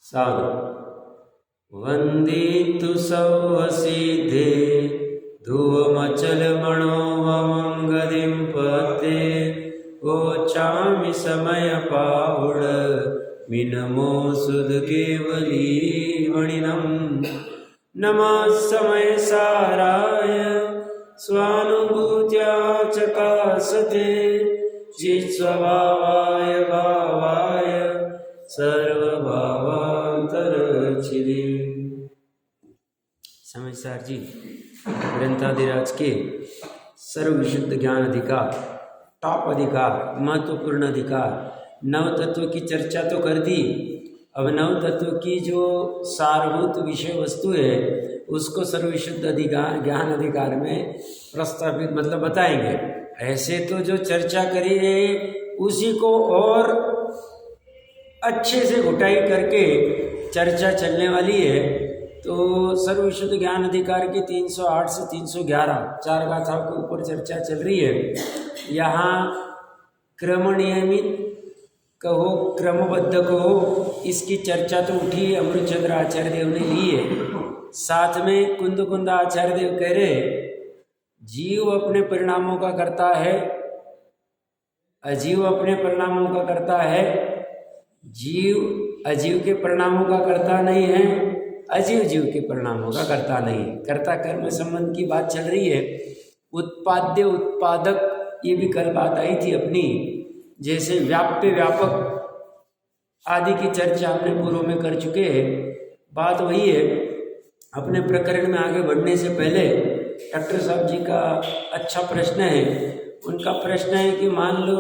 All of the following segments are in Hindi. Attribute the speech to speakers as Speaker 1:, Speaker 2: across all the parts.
Speaker 1: साधु वंदितु सौवसिद्धे धुवमचल मनोवमंगदिं पते गोचामि समय पाहुड मिनमो सुध केवली वणिनम नमः समय साराय स्वानुभूत्या चकासते चित्स्वभावाय भावाय सर्वभावांतरचिदे। समझदार जी ग्रंथाधिराज के सर्वविशुद्ध ज्ञान अधिकार, टॉप अधिकार, महत्वपूर्ण अधिकार, नव तत्व की चर्चा तो कर दी। अब नव तत्व की जो सारभूत विषय वस्तु है उसको सर्वविशुद्ध अधिकार ज्ञान अधिकार में प्रस्तावित मतलब बताएंगे। ऐसे तो जो चर्चा करी है उसी को और अच्छे से घुटाई करके चर्चा चलने वाली है। तो सर्वविशुद्ध ज्ञान अधिकार की 308 से 311 चार गाथाओं के ऊपर चर्चा चल रही है। यहाँ क्रम नियमित कहो क्रमबद्ध कहो इसकी चर्चा तो उठी है, अमृतचंद्र आचार्य देव ने ली है। साथ में कुंद आचार्य देव कह रहे जीव अपने परिणामों का करता है, अजीव अपने परिणामों का करता है, जीव अजीव के परिणामों का करता नहीं है, अजीव जीव के परिणामों का करता नहीं है। कर्ता कर्म संबंध की बात चल रही है। उत्पाद्य उत्पादक ये भी कल बात आई थी अपनी, जैसे व्याप्य व्यापक आदि की चर्चा हमने पूर्व में कर चुके हैं। बात वही है। अपने प्रकरण में आगे बढ़ने से पहले डॉक्टर साहब जी का अच्छा प्रश्न है। उनका प्रश्न है कि मान लो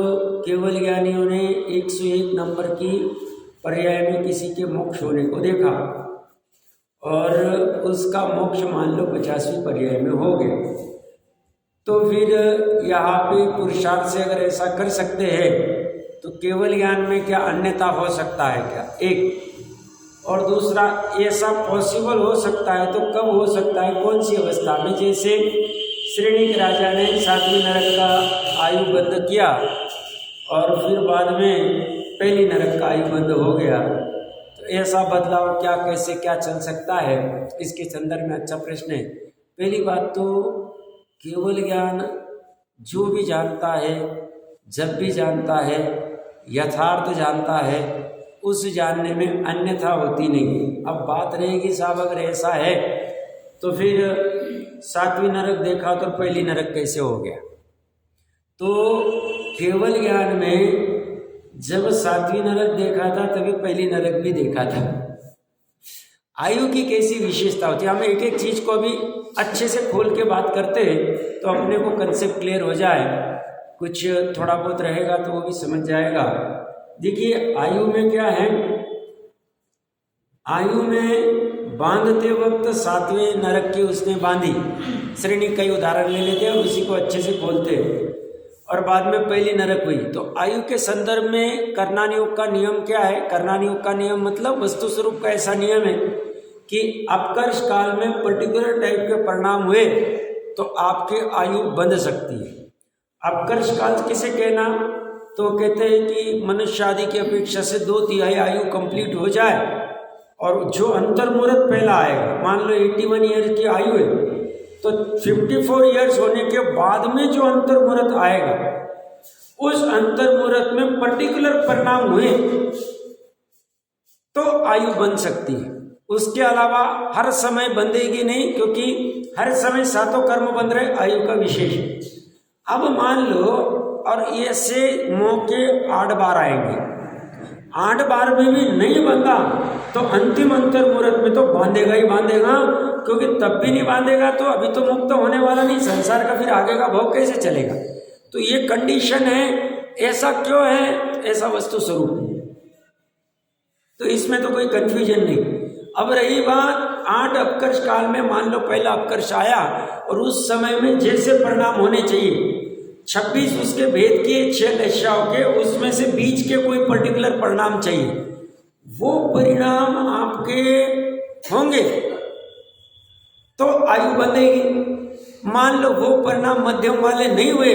Speaker 1: केवल ज्ञानियों ने 101 नंबर की पर्याय में किसी के मोक्ष होने को देखा और उसका मोक्ष मान लो 50वीं पर्याय में हो गया, तो फिर यहाँ पे पुरुषार्थ से अगर ऐसा कर सकते हैं तो केवल ज्ञान में क्या अन्यथा हो सकता है क्या? एक और दूसरा, ऐसा पॉसिबल हो सकता है तो कब हो सकता है, कौन सी अवस्था में? जैसे श्रेणिक राजा ने 7वीं नरक का आयु बंद किया और फिर बाद में पहली नरक का आयु बंद हो गया, तो ऐसा बदलाव क्या, कैसे, क्या चल सकता है? इसके संदर्भ में अच्छा प्रश्न है। पहली बात तो केवल ज्ञान जो भी जानता है, जब भी जानता है, यथार्थ जानता है, उस जानने में अन्यथा होती नहीं। अब बात रहेगी साहब अगर ऐसा है तो फिर 7वीं नरक देखा तो पहली नरक कैसे हो गया? तो केवल ज्ञान में जब 7वीं नरक देखा था तभी पहली नरक भी देखा था। आयु की कैसी विशेषता होती है, हम एक एक चीज को अभी अच्छे से खोल के बात करते हैं तो अपने को कंसेप्ट क्लियर हो जाए, कुछ थोड़ा बहुत रहेगा तो वो भी समझ जाएगा। देखिए आयु में क्या है, आयु में बांधते वक्त 7वें नरक की उसने बांधी, श्रेणी कई उदाहरण ले लेते हैं और उसी को अच्छे से खोलते हैं, और बाद में पहली नरक हुई। तो आयु के संदर्भ में कर्णानि योग का नियम क्या है? कर्णानि योग का नियम मतलब वस्तु स्वरूप का ऐसा नियम है कि अपकर्ष काल में पर्टिकुलर टाइप के परिणाम हुए तो आपकी आयु बंध सकती है। अपकर्ष काल किसे कहना? तो कहते हैं कि मनुष्य आदि की अपेक्षा से 2/3 आयु कंप्लीट हो जाए और जो अंतर्मुहूर्त पहला आएगा, मान लो 81 ईयर की आयु है तो 54 ईयर्स होने के बाद में जो अंतर्मुहूर्त आएगा उस अंतर्मुहूर्त में पर्टिकुलर परिणाम हुए तो आयु बन सकती है। उसके अलावा हर समय बंधेगी नहीं, क्योंकि हर समय सातों कर्म बंध रहे, आयु का विशेष। अब मान लो और ऐसे मौके 8 बार आएंगे, 8 बार में भी नहीं बंधा तो अंतिम अंतर्मुहूर्त में तो बांधेगा ही बांधेगा, क्योंकि तब भी नहीं बांधेगा तो अभी तो मुक्त होने वाला नहीं, संसार का फिर आगे का भोग कैसे चलेगा? तो ये कंडीशन है। ऐसा क्यों है? ऐसा वस्तु स्वरूप है, तो इसमें तो कोई कंफ्यूजन नहीं। अब रही बात 8 अपकर्ष काल में, मान लो पहला अपकर्ष आया और उस समय में जैसे परिणाम होने चाहिए 26 उसके भेद किए, 6 दशाओं के, उसमें से बीच के कोई पर्टिकुलर परिणाम चाहिए, वो परिणाम आपके होंगे तो आयु बंधेगी। मान लो वो परिणाम मध्यम वाले नहीं हुए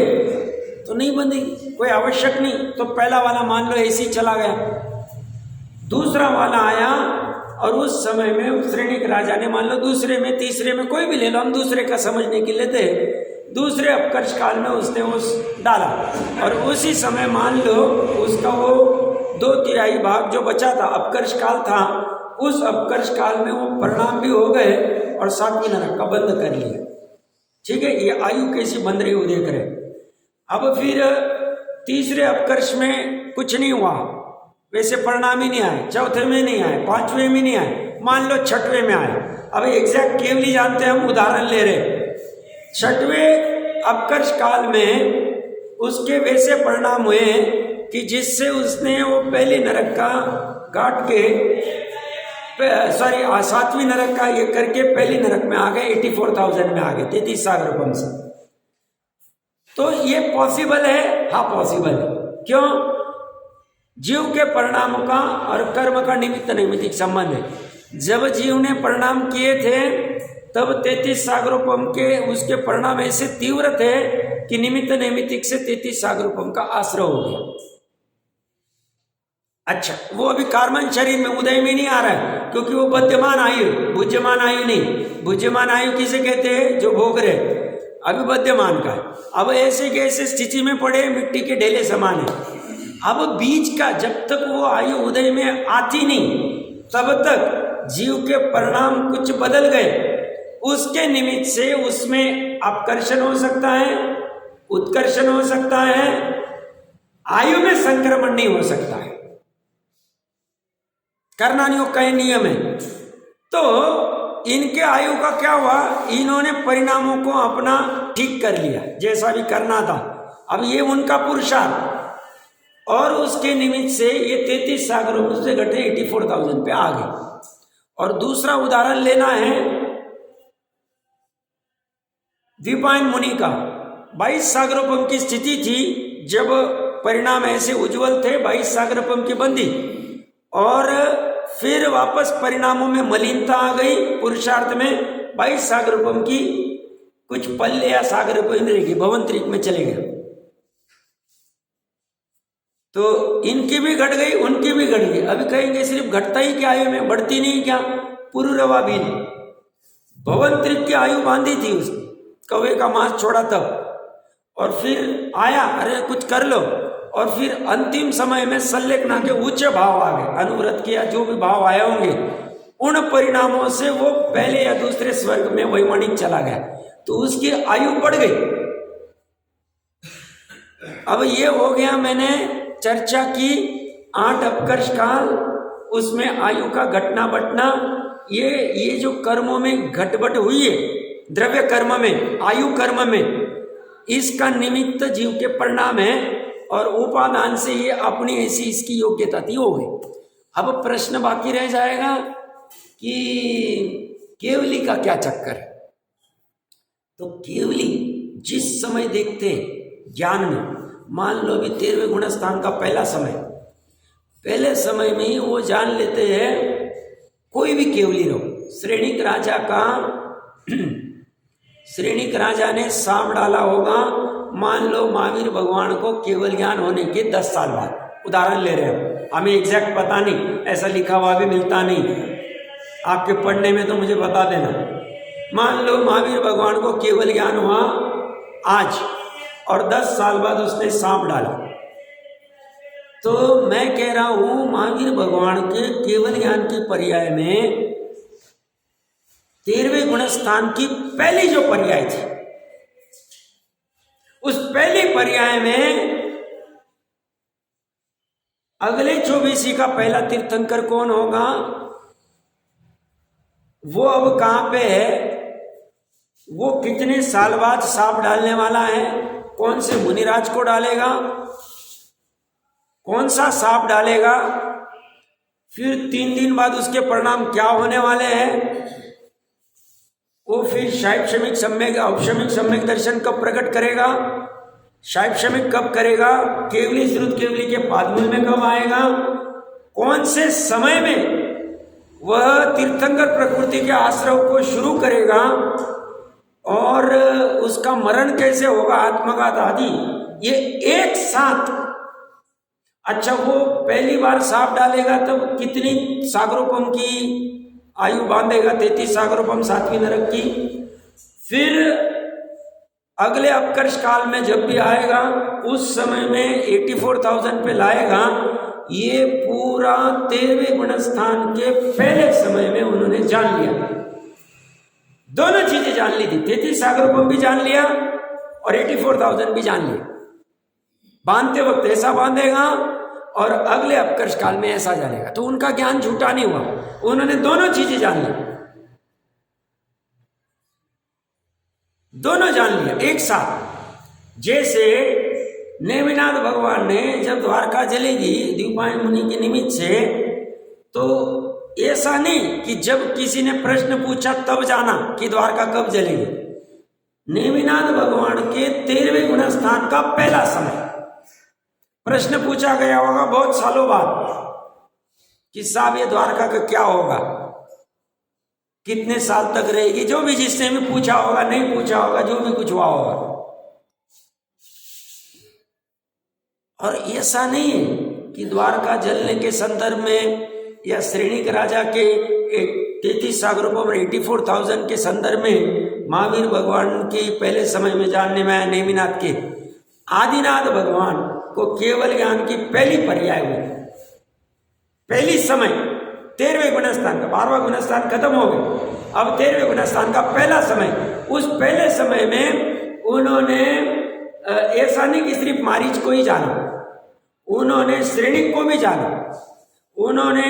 Speaker 1: तो नहीं बंधेगी, कोई आवश्यक नहीं। तो पहला वाला मान लो ऐसे ही चला गया दूसरा वाला आया और उस समय में श्रेणिक राजा ने, मान लो दूसरे में तीसरे में कोई भी ले लो, हम दूसरे का समझने के लिए थे, दूसरे अपकर्ष काल में उसने उस डाला और उसी समय मान लो उसका वो 2/3 भाग जो बचा था, अपकर्ष काल था, उस अपकर्ष काल में वो परिणाम भी हो गए और 7वीं नरक का बंद कर लिया। ठीक है, ये आयु कैसी बंद रही वो देख रहे। अब फिर तीसरे अपकर्ष में कुछ नहीं हुआ, वैसे परिणाम ही नहीं आए, चौथे में नहीं आए, 5वें में नहीं आए, मान लो 6वें में आए। अब एग्जैक्ट केवली जानते हैं, हम उदाहरण ले रहे। 6वें अपकर्ष काल में उसके वैसे परिणाम हुए कि जिससे उसने वो पहले नरक का काट के 7वीं नरक का ये करके पहली नरक में आ गए, 84,000 में आ गए, 33 सागर रूपम से। तो ये पॉसिबल है, हाँ पॉसिबल है। क्यों? जीव के परिणाम का और कर्म का निमित्त नैमित्तिक संबंध है। जब जीव ने परिणाम किए थे तब 33 सागरोपम के उसके परिणाम ऐसे तीव्र थे कि निमित्त नैमित्तिक से 33 सागरोपम का आश्रय हो गया। अच्छा, वो अभी कार्बन शरीर में उदय में नहीं आ रहा है क्योंकि वो बद्यमान आयु, भुज्यमान आयु नहीं। भुज्यमान आयु किसे कहते हैं? जो भोग रहे, अभी बद्यमान का है। अब ऐसे के ऐसे स्थिति में पड़े, मिट्टी के ढेले समान है। अब बीज का जब तक वो आयु उदय में आती नहीं तब तक जीव के परिणाम कुछ बदल गए, उसके निमित्त से उसमें अपकर्षण हो सकता है, उत्कर्षण हो सकता है, आयु में संक्रमण नहीं हो सकता है। कर्णानियोग का नियम है। तो इनके आयु का क्या हुआ? इन्होंने परिणामों को अपना ठीक कर लिया जैसा भी करना था। अब ये उनका पुरुषार्थ और उसके निमित्त से ये 33 सागरों से घटे 84,000 पे आ गए। और दूसरा उदाहरण लेना है द्विपायन मुनि का। 22 सागरोपम की स्थिति थी जब परिणाम ऐसे उज्जवल थे, 22 सागरोपम की बंदी, और फिर वापस परिणामों में मलिनता आ गई। पुरुषार्थ में 22 सागरोपम की कुछ पल्ले या सागरोपम इंद्रिय की भवंतरिक में चले गए। तो इनकी भी घट गई, उनकी भी घट गई। अभी कहेंगे सिर्फ घटता ही क्या आयु में, बढ़ती नहीं क्या? पुरुरवा भी भवंतरिक की आयु बांधी थी उसने, कौवे का मांस छोड़ा तब, और फिर आया अरे कुछ कर लो, और फिर अंतिम समय में सल्लेखना के ऊंचे भाव आ गए, अनुव्रत के या जो भी भाव आए होंगे, उन परिणामों से वो पहले या दूसरे स्वर्ग में वैमानिक चला गया, तो उसकी आयु बढ़ गई। अब ये हो गया, मैंने चर्चा की 8 अपकर्ष काल, उसमें आयु का घटना बटना, ये जो कर्मों में घटबट हुई है, द्रव्य कर्म में, आयु कर्म में, इसका निमित्त जीव के परिणाम है, और उपादान से ये अपनी ऐसी इसकी योग्यता थी, हो गई। अब प्रश्न बाकी रह जाएगा कि केवली का क्या चक्कर है। तो केवली जिस समय देखते ज्ञान में, मान लो अभी 13वें गुणस्थान का पहला समय, पहले समय में ही वो जान लेते हैं, कोई भी केवली रहो। श्रेणिक राजा का श्रेणिक राजा ने सांप डाला होगा, मान लो महावीर भगवान को केवल ज्ञान होने के 10 साल बाद, उदाहरण ले रहे हैं, हमें एग्जैक्ट पता नहीं, ऐसा लिखा हुआ भी मिलता नहीं, आपके पढ़ने में तो मुझे बता देना। मान लो महावीर भगवान को केवल ज्ञान हुआ आज, और 10 साल बाद उसने सांप डाला, तो मैं कह रहा हूं महावीर भगवान के केवल ज्ञान के पर्याय में 13वें गुणस्थान की पहली जो पर्याय थी, उस पहले पर्याय में अगले 24 का पहला तीर्थंकर कौन होगा, वो अब कहां पे है, वो कितने साल बाद सांप डालने वाला है, कौन से मुनिराज को डालेगा, कौन सा सांप डालेगा, फिर 3 दिन बाद उसके परिणाम क्या होने वाले हैं, वो फिर शैक्षणिक सम्यक औपशमिक सम्यक दर्शन कब प्रकट करेगा, शैक्षणिक कब करेगा, केवली श्रुत केवली के पादमूल में कब आएगा, कौन से समय में वह तीर्थंकर प्रकृति के आश्रव को शुरू करेगा, और उसका मरण कैसे होगा, आत्मघात आदि, ये एक साथ अच्छा, वो पहली बार सांप डालेगा तब कितनी सागरोपम की आयु बांधेगा? 33 सागरोपम 7वीं नरक की। फिर अगले अपकर्ष काल में जब भी आएगा उस समय में 84,000 पे लाएगा। ये पूरा 13वें गुणस्थान के पहले समय में उन्होंने जान लिया, दोनों चीजें जान ली थी। 33 सागरोपम भी जान लिया और 84,000 भी जान लिया। बांधते वक्त ऐसा बांधेगा और अगले अपकर्ष काल में ऐसा जानेगा। तो उनका ज्ञान झूठा नहीं हुआ, उन्होंने दोनों चीजें जान ली, दोनों जान लिया एक साथ। जैसे नेमिनाथ भगवान ने जब द्वारका जलेगी द्वीपायन मुनि के निमित्त से, तो ऐसा नहीं कि जब किसी ने प्रश्न पूछा तब जाना कि द्वारका कब जलेगी। नेमिनाथ भगवान के 13वें गुणस्थान का पहला समय प्रश्न पूछा गया होगा बहुत सालों बाद कि साहब ये द्वारका का क्या होगा, कितने साल तक रहेगी, जो भी जिसने भी पूछा होगा, नहीं पूछा होगा, जो भी कुछ हुआ होगा। और ऐसा नहीं है कि द्वारका जलने के संदर्भ में या श्रेणिक राजा के 33 सागरोपम 84,000 के संदर्भ में महावीर भगवान के पहले समय में जानने में आया नेमिनाथ के आदिनाथ भगवान को केवल ज्ञान की पहली पर्याय हुई, पहली समय 13वें गुणस्थान का। 12वां गुणस्थान खत्म हो गया, अब 13वें गुणस्थान का पहला समय। उस पहले समय में उन्होंने ऐसा नहीं कि सिर्फ मारीच को ही जाना, उन्होंने श्रेणिक को भी जाना, उन्होंने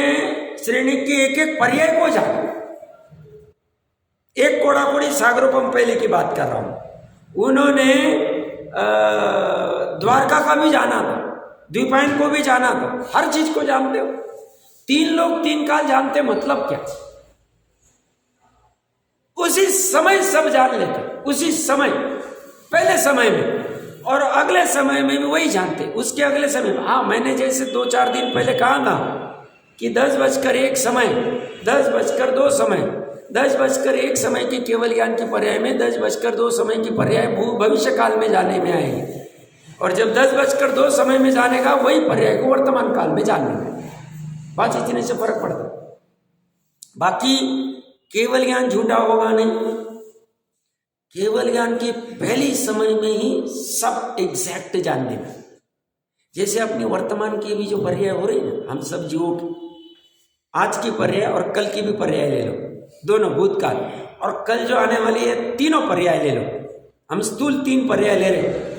Speaker 1: श्रेणिक के एक एक पर्याय को जाना। एक कोड़ाकोड़ी सागरोपम पहले की बात कर रहा हूं। उन्होंने द्वारका का भी जाना था, द्वीपायन को भी जाना था, हर चीज को जानते हो। 3 लोग 3 काल जानते, मतलब क्या? उसी समय सब जान लेते, उसी समय पहले समय में, और अगले समय में भी वही जानते, उसके अगले समय में। हाँ, मैंने जैसे 2-4 दिन पहले कहा था कि 10:01 समय, 10:02 समय, 10:01 समय की केवल ज्ञान की पर्याय में 10:02 समय की पर्याय भविष्य काल में जाने में आएगी, और जब 10:02 समय में जानेगा वही पर्याय को वर्तमान काल में जानने में। बात इतने से फर्क पड़ता है। बाकी केवल ज्ञान झूठा होगा नहीं, केवल ज्ञान के पहले समय में ही सब एग्जैक्ट जानने में। जैसे अपनी वर्तमान की भी जो पर्याय हो रही है, हम सब जीवों की आज की पर्याय और कल की भी पर्याय ले लो, दोनों भूतकाल और कल जो आने वाली है, तीनों पर्याय ले लो। हम स्थूल 3 पर्याय ले रहे।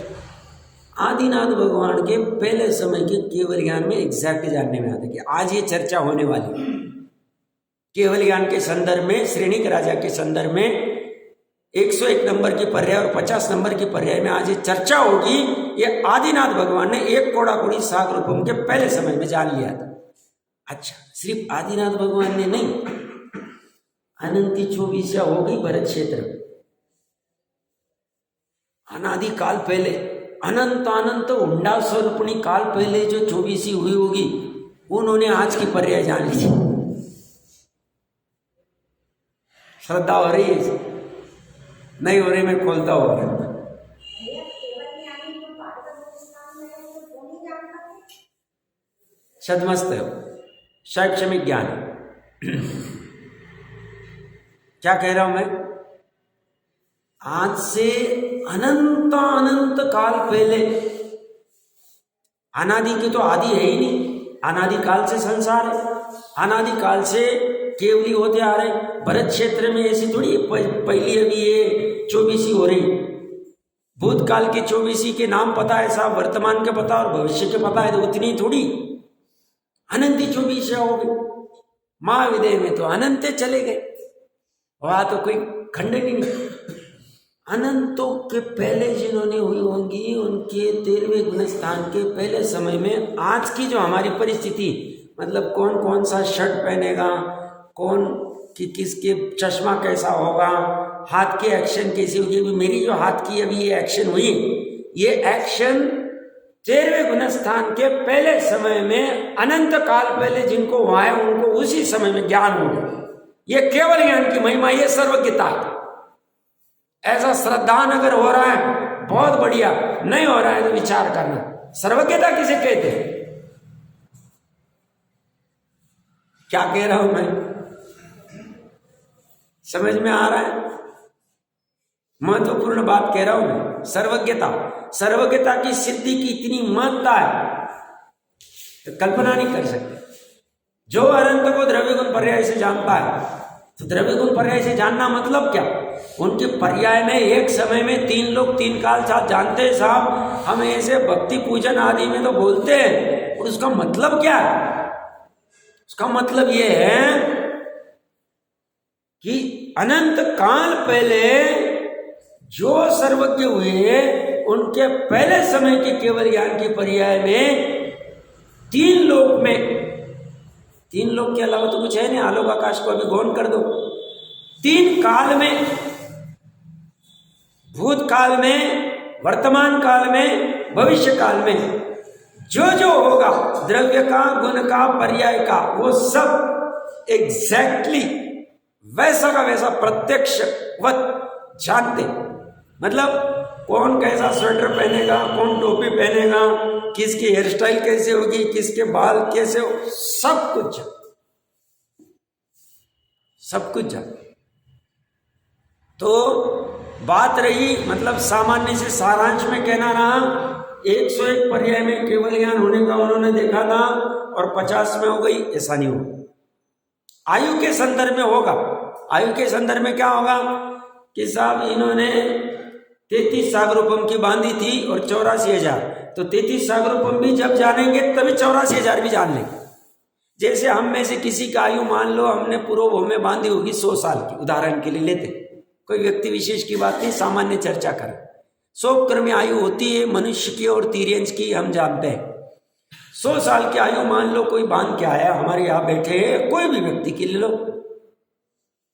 Speaker 1: आदिनाथ भगवान के पहले समय के केवल ज्ञान में एग्जैक्ट जानने में आता है कि आज ये चर्चा होने वाली केवल ज्ञान के संदर्भ में, श्रेणिक राजा के संदर्भ में 101 नंबर की पर्याय और 50 नंबर की पर्याय में आज ये चर्चा होगी। ये आदिनाथ भगवान ने एक कोड़ाकोड़ी सागरोपम के पहले समय में जान लिया था। अच्छा, सिर्फ आदिनाथ भगवान ने नहीं, अनंती 24 हो गई भरत क्षेत्र, अनादि काल पहले, अनंत अनंत हुंडा स्वरूपणी काल पहले जो 24 हुई होगी, उन्होंने आज की पर्याय जान ली। श्रद्धा हो रही है? नहीं हो रही, मैं खोलता हूँ। सदमस्त शैक्षणिक ज्ञान क्या कह रहा हूं मैं? आज से अनंत अनंत काल पहले, अनादि की तो आदि है ही नहीं, अनादि काल से संसार है, अनादि काल से केवली होते आ रहे। भरत क्षेत्र में ऐसी थोड़ी पहली अभी ये 24 हो रही, भूतकाल की 24 के नाम पता है साहब, वर्तमान के पता और भविष्य के पता है, तो उतनी थोड़ी अनंती 24 हो गई। महाविदय में तो अनंत चले गए, वहां तो कोई खंडन ही नहीं। अनंतों के पहले जिन्होंने हुई होंगी, उनके 13वें गुणस्थान के पहले समय में आज की जो हमारी परिस्थिति, मतलब कौन कौन सा शर्ट पहनेगा, कौन कि किसके चश्मा कैसा होगा, हाथ के एक्शन कैसी होगी। मेरी जो हाथ की अभी ये एक्शन हुई, ये एक्शन 13वें गुणस्थान के पहले समय में, अनंत काल पहले जिनको हुआ है उनको उसी समय में ज्ञान हो गया। ये केवल ज्ञान की महिमा, ये सर्वज्ञता। ऐसा श्रद्धान अगर हो रहा है बहुत बढ़िया, नहीं हो रहा है तो विचार करना। सर्वज्ञता किसे कहते हैं? क्या कह रहा हूं मैं? समझ में आ रहा है? महत्वपूर्ण बात कह रहा हूं मैं। सर्वज्ञता की सिद्धि की इतनी महत्ता है तो कल्पना नहीं कर सकते। जो अनंत को द्रव्य गुण पर्याय से जानता है, तो द्रव्य गुण पर्याय से जानना मतलब क्या? उनके पर्याय में एक समय में 3 लोग 3 काल साथ जानते हैं साहब। हम ऐसे भक्ति पूजन आदि में तो बोलते हैं, और उसका मतलब क्या है? उसका मतलब यह है कि अनंत काल पहले जो सर्वज्ञ हुए, उनके पहले समय के केवल ज्ञान के पर्याय में 3 लोक में, 3 लोक के अलावा तो कुछ है नहीं, आलोक आकाश को अभी गौण कर दो। 3 काल में, भूतकाल में, वर्तमान काल में, भविष्य काल में जो जो होगा द्रव्य का, गुण का, पर्याय का, वो सब एग्जैक्टली वैसा का वैसा प्रत्यक्ष वत जानते। मतलब कौन कैसा स्वेटर पहनेगा, कौन टोपी पहनेगा, किसकी हेयर स्टाइल कैसे होगी, किसके बाल कैसे हो, सब कुछ जान। तो बात रही, मतलब सामान्य से सारांश में कहना रहा, 101 पर्याय में केवल ज्ञान होने का उन्होंने देखा था और 50 में हो गई, ऐसा नहीं होगा। आयु के संदर्भ में होगा। आयु के संदर्भ में क्या होगा कि साहब इन्होंने 33 सागरोपम की बांधी थी और 84,000, तो 33 सागरोपम भी जब जानेंगे तभी 84,000 भी जान लेंगे। जैसे हम में से किसी का आयु मान लो हमने पुरोभव में बांधी होगी 100 साल की, उदाहरण के लिए लेते, कोई व्यक्ति विशेष की बात नहीं, सामान्य चर्चा करें। 100 क्रम आयु होती है मनुष्य की और तिर्यंच की, हम जानते हैं। 100 साल की आयु मान लो कोई बांध के आया, हमारे यहाँ बैठे कोई भी व्यक्ति की ले लो,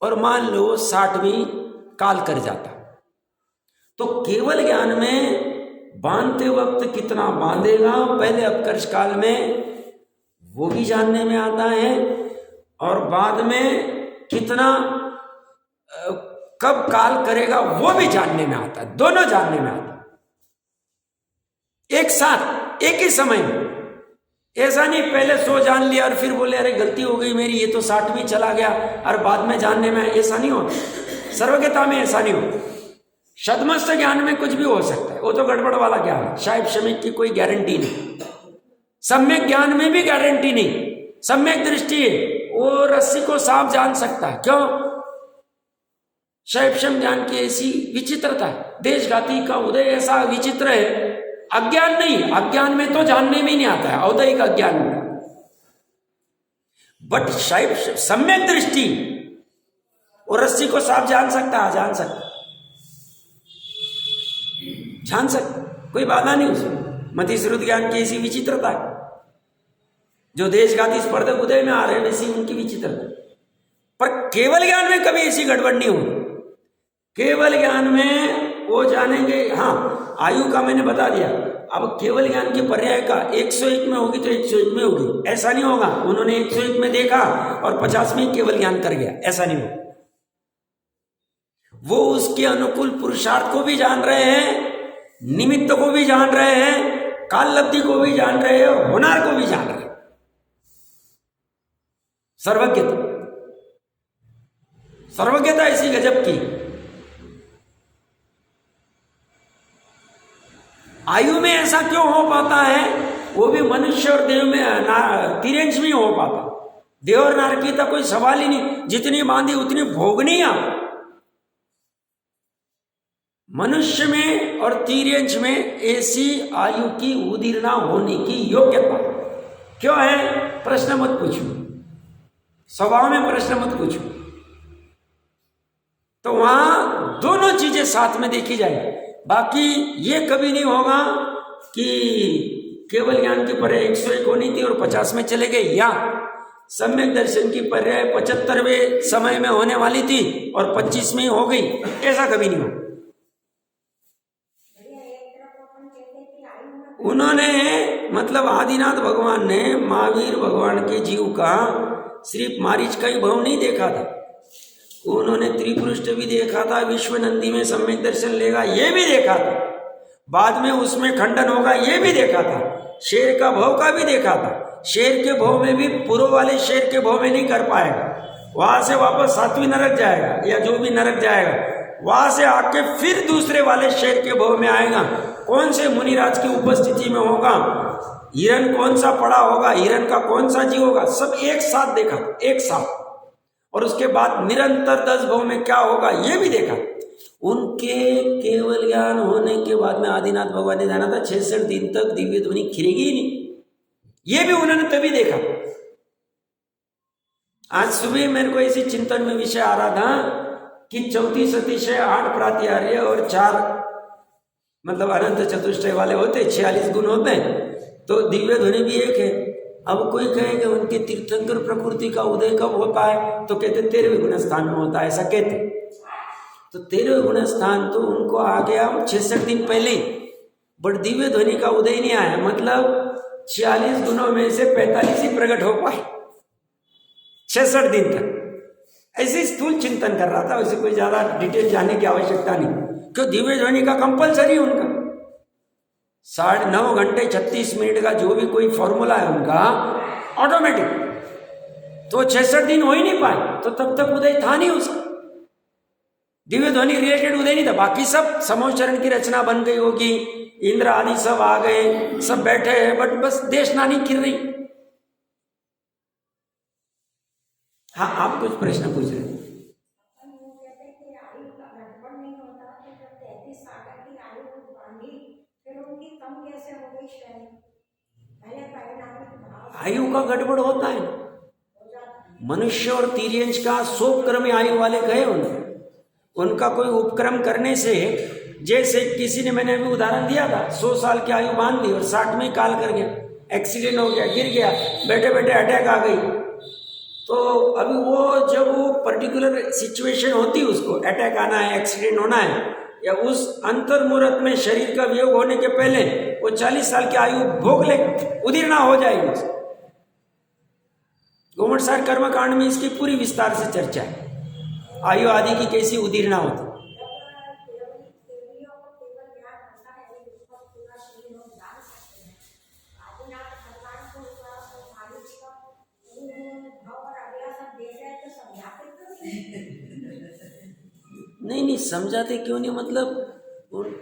Speaker 1: और मान लो 60वीं काल कर जाता, तो केवल ज्ञान में बांधते वक्त कितना बांधेगा पहले अपकर्ष काल में, वो भी जानने में आता है, और बाद में कितना कब काल करेगा वो भी जानने में आता है। दोनों जानने में आता है एक साथ, एक ही समय में। ऐसा नहीं पहले 100 जान लिया और फिर बोले अरे गलती हो गई मेरी, ये तो 60वीं चला गया और बाद में जानने में, ऐसा नहीं होता। सर्वज्ञता में ऐसा नहीं होता। शतमस्त ज्ञान में कुछ भी हो सकता है, वो तो गड़बड़ वाला ज्ञान है, शायद शमिक की कोई गारंटी नहीं। सम्यक ज्ञान में भी गारंटी नहीं। सम्यक दृष्टि है, वो रस्सी को सांप जान सकता है, क्यों? शैवशम ज्ञान की ऐसी विचित्रता है। देशघाती का उदय ऐसा विचित्र है, अज्ञान नहीं, अज्ञान में तो जानने में नहीं आता है, औदयिक अज्ञान में। बट शैव सम्यक दृष्टि, और रस्सी को सांप जान सकता है, जान सकता, कोई बाधा नहीं उसमें। मतिश्रुत ज्ञान की ऐसी विचित्रता है, जो देशघाती स्पर्धक उदय में आ रहे हैं वैसी उनकी विचित्रता। पर केवल ज्ञान में कभी ऐसी गड़बड़ नहीं होगी। केवल ज्ञान में वो जानेंगे, हाँ आयु का मैंने बता दिया। अब केवल ज्ञान की पर्याय का 101 में होगी तो 101 में होगी, ऐसा नहीं होगा। उन्होंने 101 में देखा और 50 में केवल ज्ञान कर गया, ऐसा नहीं होगा। वो उसके अनुकूल पुरुषार्थ को भी जान रहे हैं, निमित्त को भी जान रहे हैं, काल लब्धि को भी जान रहे हैं, होनार को भी जान रहे हैं। सर्वज्ञता ऐसी गजब की। आयु में ऐसा क्यों हो पाता है? वो भी मनुष्य और देव में, तिर्यंच में हो पाता। देव और नार की तो कोई सवाल ही नहीं, जितनी बांधी उतनी भोगनी आप। मनुष्य में और तिर्यंच में ऐसी आयु की उदीर्णा होने की योग्यता क्यों है? प्रश्न मत पूछो, स्वभाव में प्रश्न मत पूछो। तो वहां दोनों चीजें साथ में देखी जाएगी। बाकी ये कभी नहीं होगा कि केवल ज्ञान की पर्याय 101 होनी थी और 50 में चले गए, या सम्यक दर्शन की पर्याय 75वें समय में होने वाली थी और 25 में हो गई, ऐसा कभी नहीं होगा। उन्होंने मतलब आदिनाथ भगवान ने महावीर भगवान के जीव का सिर्फ मारीच का ही भाव नहीं देखा था, उन्होंने त्रिपुरुष भी देखा था, विश्वनंदी में सम्यक दर्शन लेगा ये भी देखा था, बाद में उसमें खंडन होगा ये भी देखा था, शेर का भाव का भी देखा था, शेर के भोग में भी पूर्व वाले शेर के भोग में नहीं कर पाएगा, वहां से वापस 7वीं नरक जाएगा या जो भी नरक जाएगा, वहां से आके फिर दूसरे वाले शेर के भोग में आएगा। कौन से मुनिराज की उपस्थिति में होगा, हिरण कौन सा पड़ा होगा, हिरण का कौन सा जीव होगा, सब एक साथ देखा, एक साथ। और उसके बाद निरंतर 10 भोग में क्या होगा ये भी देखा। उनके केवल ज्ञान होने के बाद में आदिनाथ भगवान ने जाना था 66 दिन तक दिव्य ध्वनि खिलेगी ही नहीं, ये भी उन्होंने तभी देखा। आज सुबह मेरे को इसी चिंतन में विषय आ रहा था कि 34 अतिशय 8 प्रातिहार्य और 4 मतलब अनंत चतुष्टय वाले होते, 46 गुण होते हैं, तो दिव्य ध्वनि भी एक है। अब कोई कहे कि उनके तीर्थंकर प्रकृति का उदय कब होता है, तो कहते 13वें गुण स्थान में होता है, ऐसा कहते। तो 13वें गुण स्थान तो उनको आ गया 66 दिन पहले, बट दिव्य ध्वनि का उदय नहीं आया, मतलब 46 गुणों में से 45 ही प्रकट हो पाए 66 दिन तक। ऐसे स्थूल चिंतन कर रहा था, वैसे कोई ज्यादा डिटेल जाने की आवश्यकता नहीं, क्यों दिव्य ध्वनि का कंपलसरी उनका 9.5 घंटे 36 मिनट का जो भी कोई फॉर्मूला है उनका ऑटोमेटिक, तो 66 दिन हो ही नहीं पाए, तो तब तक उदय था नहीं उसका, दिव्य ध्वनि रिलेटेड उदय नहीं था। बाकी सब समोच्चरण की रचना बन गई होगी, इंद्र आदि सब आ गए, सब बैठे हैं, बट बस देश नानी गिर रही। हाँ, आप कुछ प्रश्न पूछ रहे हैं। आयु का गड़बड़ होता है, मनुष्य और तिर्यंश का 100 क्रम आयु वाले गए उनका कोई उपक्रम करने से, जैसे किसी ने, मैंने अभी उदाहरण दिया था, 100 साल की आयु बांध दी और 60 में काल कर गया, एक्सीडेंट हो गया, गिर गया, बैठे बैठे अटैक आ गई, तो अभी वो जब वो पर्टिकुलर सिचुएशन होती है, उसको अटैक आना है, एक्सीडेंट होना है, या उस अंतर मुहूर्त में शरीर का वियोग होने के पहले वो 40 साल की आयु भोग ले उदीर्णा हो जाएगी। गोमटसार कर्मकांड में इसकी पूरी विस्तार से चर्चा है, आयु आदि की कैसी उदीर्णा होती। नहीं समझाते क्यों नहीं, मतलब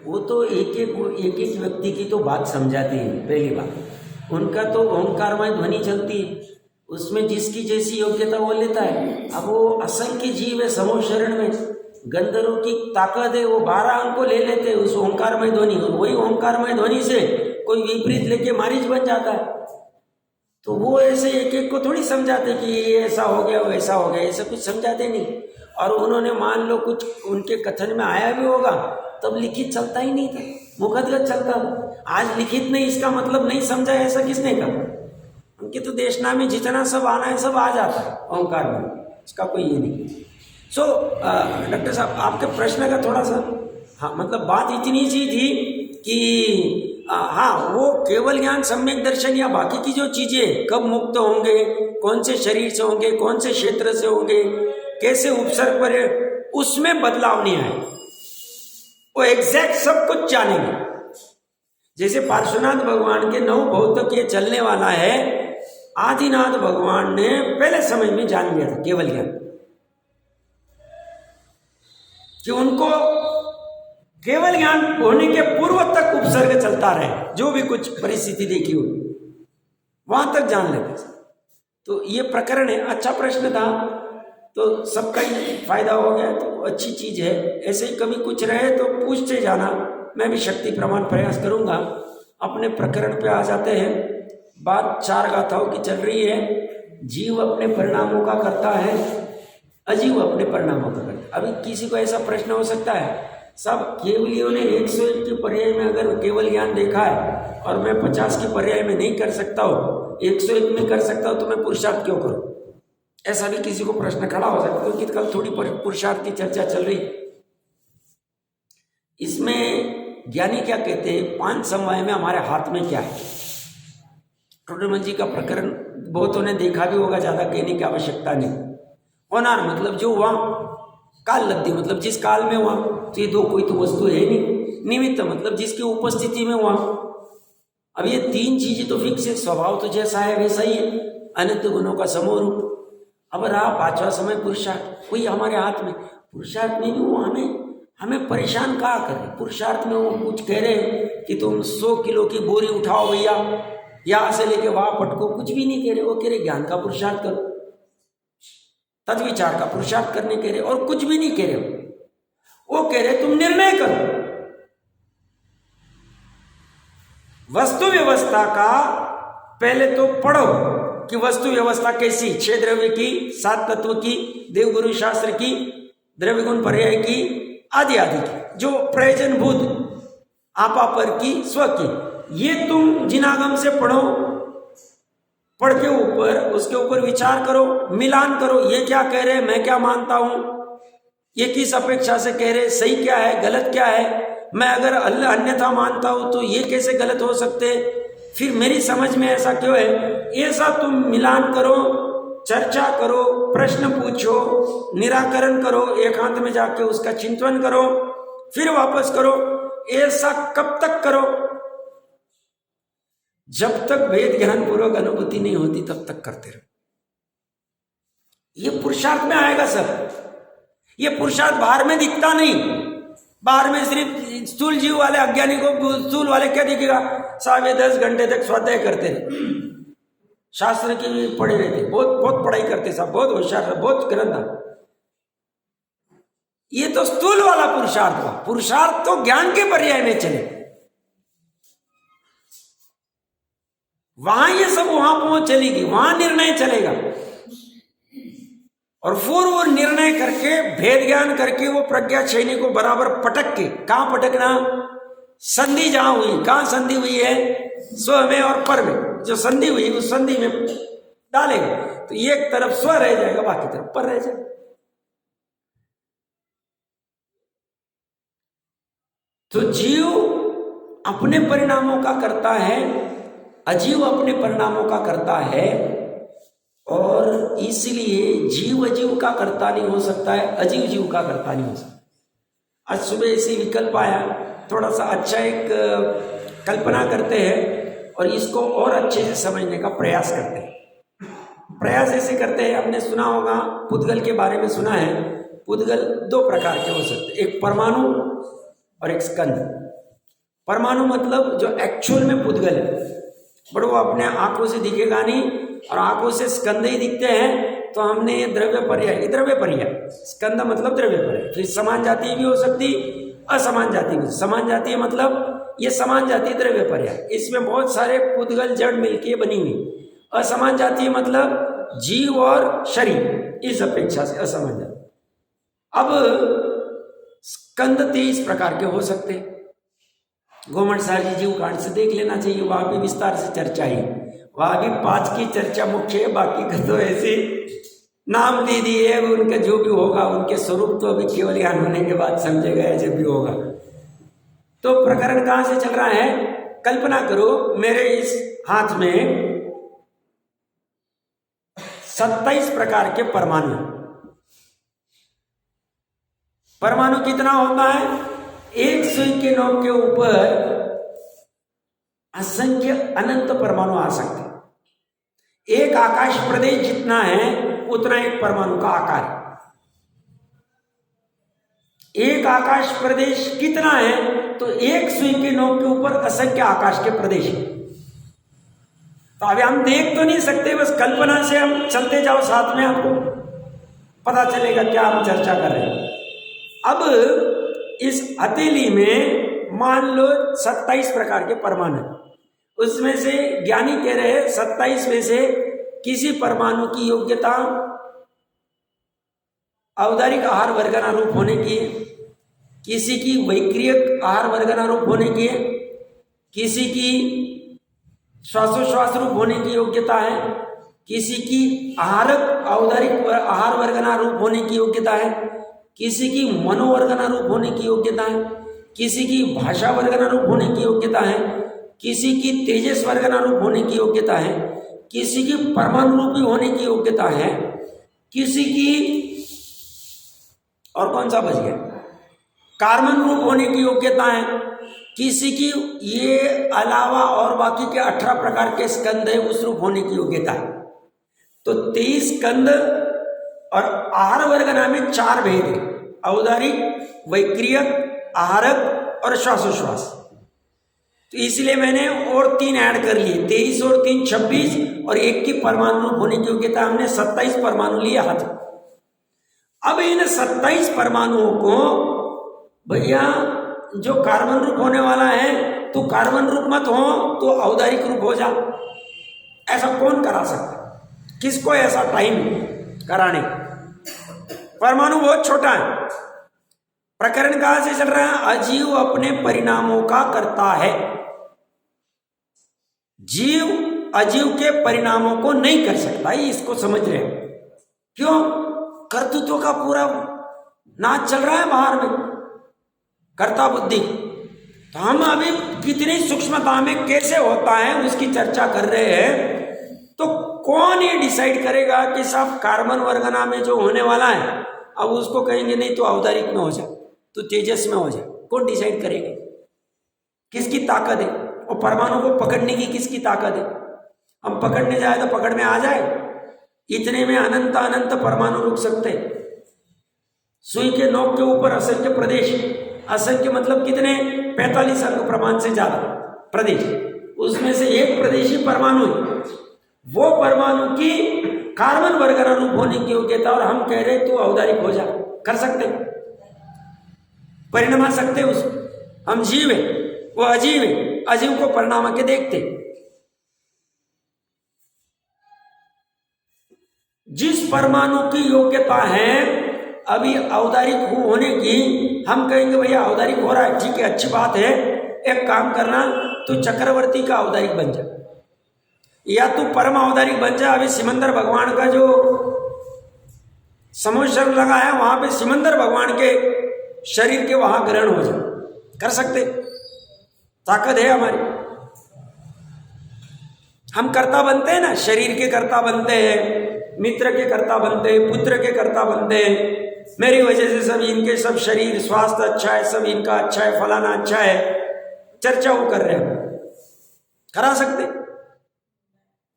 Speaker 1: वो तो एक एक व्यक्ति की तो बात समझाते हैं। पहली बात, उनका तो ओंकारमय ध्वनि चलती है, उसमें जिसकी जैसी योग्यता वो लेता है। अब वो असंख्य जीव है समोशरण में, गंधर्वों की ताकत है, वो 12 अंक को ले लेते हैं उस ओंकारमय ध्वनि, और वही ओंकारमय ध्वनि से कोई विपरीत लेके मारीच बन जाता है। तो वो ऐसे एक एक को थोड़ी समझाते कि ये ऐसा हो गया, वो ऐसा हो गया, ऐसा कुछ समझाते नहीं। और उन्होंने मान लो कुछ उनके कथन में आया भी होगा, तब लिखित चलता ही नहीं था, मुखतगत चलता था। आज लिखित नहीं, इसका मतलब नहीं समझा, ऐसा किसने कहा? उनके तो देशना में जितना सब आना है सब आ जाता है ओंकार में, इसका कोई ये नहीं। सो डॉक्टर साहब, आपके प्रश्न का थोड़ा सा, हाँ मतलब बात इतनी सी थी कि हाँ, वो केवल ज्ञान, सम्यक दर्शन या बाकी की जो चीजें कब मुक्त होंगे, कौन से शरीर से होंगे, कौन से क्षेत्र से होंगे, कैसे उपसर्ग पर, उसमें बदलाव नहीं आए, वो एग्जैक्ट सब कुछ जानेंगे। जैसे पार्श्वनाथ भगवान के 9 भव तक ये चलने वाला है, आदिनाथ भगवान ने पहले समय में जान लिया था केवल ज्ञान, कि उनको केवल ज्ञान होने के पूर्व तक उपसर्ग चलता रहे, जो भी कुछ परिस्थिति देखी हो वहां तक जान लेते। तो ये प्रकरण है, अच्छा प्रश्न था, तो सबका ही फायदा हो गया, तो अच्छी चीज है। ऐसे ही कभी कुछ रहे तो पूछते जाना, मैं भी शक्ति प्रमाण प्रयास करूंगा। अपने प्रकरण पे आ जाते हैं। बात 4 गाथाओं की चल रही है। जीव अपने परिणामों का करता है, अजीव अपने परिणामों का करता है। अभी किसी को ऐसा प्रश्न हो सकता है, सब केवलियों ने 101 के पर्याय में अगर केवल ज्ञान देखा है और मैं 50 के पर्याय में नहीं कर सकता हूँ, 101 में कर सकता हूँ, तो मैं पुरुषार्थ क्यों करूँ? ऐसा भी किसी को प्रश्न खड़ा हो सकता है, क्योंकि कल थोड़ी पुरुषार्थ की चर्चा चल रही। इसमें ज्ञानी क्या कहते हैं, 5 समय में हमारे हाथ में क्या है। टोडरमल जी का प्रकरण बहुतों ने देखा भी होगा, ज्यादा कहने की आवश्यकता नहीं। होनार मतलब जो हुआ, काल लब्धि मतलब जिस काल में हुआ, तो ये 2 कोई तो वस्तु है नहीं। निमित्त मतलब जिसकी उपस्थिति में हुआ। अब ये तीन चीजें तो फिक्स है, स्वभाव तो जैसा है वैसा ही है, अनित्य गुणों का समूह रूप। अब रहा पांचवा समय पुरुषार्थ, वही हमारे हाथ में। पुरुषार्थ में भी वो हमें परेशान कहाँ कर रहे। पुरुषार्थ में वो कुछ कह रहे हैं कि तुम 100 किलो की बोरी उठाओ भैया, यहां से लेके वहां पटको, कुछ भी नहीं कह रहे। वो कह रहे ज्ञान का पुरुषार्थ करो, तत्विचार का पुरुषार्थ करने कह रहे, और कुछ भी नहीं कह रहे। वो कह रहे तुम निर्णय करो, वस्तु व्यवस्था का पहले तो पढ़ो कि वस्तु व्यवस्था कैसी, 6 द्रव्य की, 7 तत्व की, देवगुरु शास्त्र की, द्रव्य गुण पर्याय की, आदि आदि की, जो प्रयोजनभूत आपा पर की, स्व की, ये तुम जिनागम से पढ़ो। पढ़ के ऊपर उसके ऊपर विचार करो, मिलान करो, ये क्या कह रहे, मैं क्या मानता हूं, ये किस अपेक्षा से कह रहे, सही क्या है, गलत क्या है, मैं अगर अन्यथा मानता हूं तो ये कैसे गलत हो सकते, फिर मेरी समझ में ऐसा क्यों है, ऐसा तुम मिलान करो, चर्चा करो, प्रश्न पूछो, निराकरण करो, एकांत में जाके उसका चिंतन करो, फिर वापस करो। ऐसा कब तक करो, जब तक वेद ज्ञान पूर्वक अनुभूति नहीं होती तब तक करते रहो। ये पुरुषार्थ में आएगा सब। ये पुरुषार्थ बाहर में दिखता नहीं, बाहर में सिर्फ स्थूल जीव वाले अज्ञानी को, स्थूल वाले क्या दिखेगा, 10.5 घंटे तक स्वाध्याय करते रहे, शास्त्र की भी पढ़े रहते, बहुत पढ़ाई करते, सब बहुत होशियार, बहुत ग्रंथ। ये तो स्थूल वाला पुरुषार्थ हुआ। पुरुषार्थ तो ज्ञान के पर्याय में चले, वहां ये सब वहां पहुंच चलेगी, वहां निर्णय चलेगा। और फिर वो निर्णय करके, भेद ज्ञान करके, वो प्रज्ञा छेनी को बराबर पटक के, कहां पटकना, संधि जहां हुई, कहां संधि हुई है, स्व में और पर में, जो संधि हुई उस संधि में डालेगा तो एक तरफ स्व रह जाएगा, बाकी तरफ पर रह जाएगा। तो जीव अपने परिणामों का करता है, अजीव अपने परिणामों का करता है, और इसलिए जीव अजीव का करता नहीं हो सकता है, अजीव जीव का करता नहीं हो सकता। आज सुबह इसी विकल्प आया, थोड़ा सा अच्छा एक कल्पना करते हैं और इसको और अच्छे से समझने का प्रयास करते हैं। प्रयास ऐसे करते हैं, आपने सुना होगा, पुद्गल के बारे में सुना है। पुद्गल 2 प्रकार के हो सकते हैं, एक परमाणु और एक स्कंद। परमाणु मतलब जो एक्चुअल में पुद्गल है, बट वो अपने आंखों से दिखेगा नहीं, और आंखों से स्कंद ही दिखते हैं, तो हमने द्रव्य पर्याय, द्रव्य पर्याय, स्कंद मतलब द्रव्य पर्याय। फिर समान जातीय भी हो सकती, असमान जातीय भी। समान जातीय मतलब ये समान जातीय द्रव्य पर्याय, इसमें बहुत सारे पुद्गल जड़ मिलके बनी हुई। असमान जातीय मतलब जीव और शरीर, इस अपेक्षा से असमान जातीय। अब स्कंद 23 प्रकार के हो सकते हैं। गोमटसार जीव कांड से देख लेना चाहिए, वहां भी विस्तार से चर्चा है। वहां भी 5 की चर्चा मुख्य है, बाकी का तो ऐसे नाम दे दिए, उनका जो भी होगा, उनके स्वरूप तो अभी केवल ज्ञान होने के बाद समझेगा, ऐसे भी होगा। तो प्रकरण कहां से चल रहा है, कल्पना करो मेरे इस हाथ में 27 प्रकार के परमाणु। परमाणु कितना होता है, एक सुई के नोक के ऊपर असंख्य अनंत परमाणु आ सकते हैं। एक आकाश प्रदेश जितना है उतना एक परमाणु का आकार है। एक आकाश प्रदेश कितना है, तो एक सुई के नोक के ऊपर असंख्य आकाश के प्रदेश है। तो अभी हम देख तो नहीं सकते, बस कल्पना से हम चलते जाओ साथ में, आपको पता चलेगा क्या हम चर्चा कर रहे हैं। अब इस हथेली में मान लो 27 प्रकार के परमाणु, उसमें से ज्ञानी कह रहे हैं 27 में से किसी परमाणु की योग्यता औदारिक आहार वर्गनारूप होने की है, किसी की वैक्रियक आहार वर्गनारूप होने की है, किसी की श्वासोश्वास रूप होने की योग्यता है, किसी की आहारक औदारिक आहार वर्गनारूप होने की योग्यता है, किसी की मनोवर्गनारूप होने की योग्यता है, किसी की भाषा वर्गनारूप होने की योग्यता है, किसी की तेजस वर्गनारूप होने की योग्यता है, किसी की परमाणु रूपी होने की योग्यता है, किसी की, और कौन सा बच गया, कार्बन रूप होने की योग्यता है, किसी की ये अलावा और बाकी के 18 प्रकार के स्कंद है उस रूप होने की योग्यता है। तो 23 स्कंद और आहार वर्गना में 4 भेद है, औदारिक, वैक्रियक, आहारक और श्वासोश्वास। तो इसलिए मैंने और 3 ऐड कर लिए, 23 और 3 26 और 1 की परमाणु रूप होने की योग्यता हमने 27 परमाणु लिए हाथ। अब इन 27 परमाणुओं को भैया जो कार्बन रूप होने वाला है तो कार्बन रूप मत हो तो औदारिक रूप हो जा, ऐसा कौन करा सकता? किसको ऐसा टाइम कराने? परमाणु बहुत छोटा है। प्रकरण कहां से चल रहा है? अजीव अपने परिणामों का करता है, जीव अजीव के परिणामों को नहीं कर सकता। इसको समझ रहे हैं? क्यों? कर्तृत्व का पूरा नाच चल रहा है बाहर में, कर्ता बुद्धि। तो हम अभी कितनी सूक्ष्मता में कैसे होता है उसकी चर्चा कर रहे हैं। तो कौन ये डिसाइड करेगा कि साहब कार्बन वर्गना में जो होने वाला है अब उसको कहेंगे नहीं तो औदारिक में हो जाए, तो तेजस में हो जाए? कौन डिसाइड करेगा? किसकी ताकत है? और परमाणु को पकड़ने की किसकी ताकत है? हम पकड़ने जाए तो पकड़ में आ जाए? इतने में अनंत अनंत परमाणु रुक सकते। सुई के नोक के ऊपर असंख्य प्रदेश, असंख्य मतलब कितने? 45 अंक प्रमाण से ज्यादा प्रदेश, उसमें से एक प्रदेश ही परमाणु है। वो परमाणु की कार्बन वर्गना रूप होने की योग्यता, और हम कह रहे तू औदारिक हो जा, कर सकते? परिणाम सकते उसको? हम जीव है, वो अजीव है, अजीव को परिणाम के देखते। जिस परमाणु की योग्यता है अभी औदारिक होने की, हम कहेंगे भैया औदारिक हो रहा है, ठीक है, अच्छी बात है, एक काम करना, तू चक्रवर्ती का औदारिक बन जा, या तू परम औदारिक बन जा। अभी सिमंदर भगवान का जो समुद्र लगा है वहां पे सिमंदर भगवान के शरीर के वहां ग्रहण हो जाए, कर सकते? ताकत है हमारी, हम कर्ता बनते हैं ना, शरीर के कर्ता बनते हैं, मित्र के कर्ता बनते हैं, पुत्र के कर्ता बनते हैं। मेरी वजह से सब इनके सब शरीर स्वास्थ्य अच्छा है, सब इनका अच्छा है, फलाना अच्छा है, चर्चा वो कर रहे हैं। करा सकते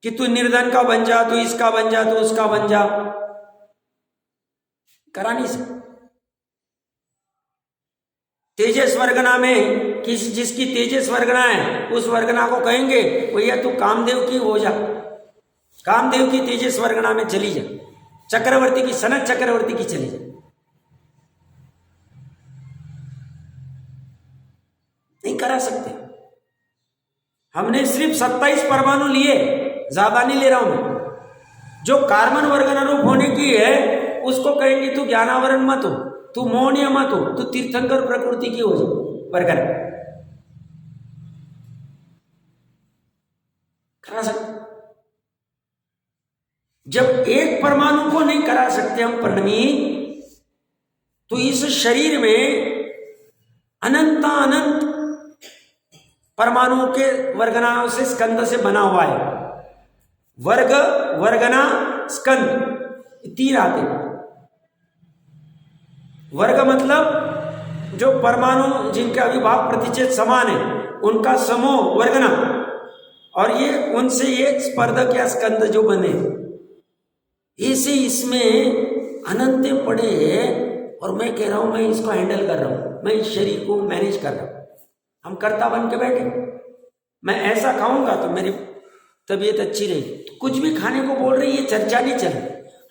Speaker 1: कि तू निर्धन का बन जा, तू इसका बन जा, तू उसका बन जा? करा नहीं सकते। तेजस वर्गना में जिसकी तेजस वर्गना है उस वर्गना को कहेंगे भैया तू कामदेव की हो जा, कामदेव की तेजस वर्गना में चली जा, चक्रवर्ती की, सनत चक्रवर्ती की चली जा। नहीं करा सकते। हमने सिर्फ 27 परमाणु लिए, ज्यादा नहीं ले रहा हूं मैं। जो कार्बन वर्गना रूप होने की है उसको कहेंगे तू ज्ञानावरण मत हो, तू मौनीय मत हो, तू तीर्थंकर प्रकृति की हो जा, वर्गना करा सकते। जब एक परमाणु को नहीं करा सकते हम परिणमी, तो इस शरीर में अनंत अनंत परमाणुओं के वर्गनाओं से स्कंद से बना हुआ है। वर्ग, वर्गना, स्कंद, 3 आते। वर्ग मतलब जो परमाणु जिनके अविभाव प्रतिच्छेद समान है उनका समूह वर्गना, और ये उनसे ये स्पर्धक या स्कंद जो बने, इसे इसमें अनंत पड़े हैं। और मैं कह रहा हूं मैं इसको हैंडल कर रहा हूं, मैं इस शरीर को मैनेज कर रहा हूं। हम कर्ता बन के बैठे, मैं ऐसा खाऊंगा तो मेरी तबीयत अच्छी रहेगी। कुछ भी खाने को बोल रही, ये चर्चा नहीं चल।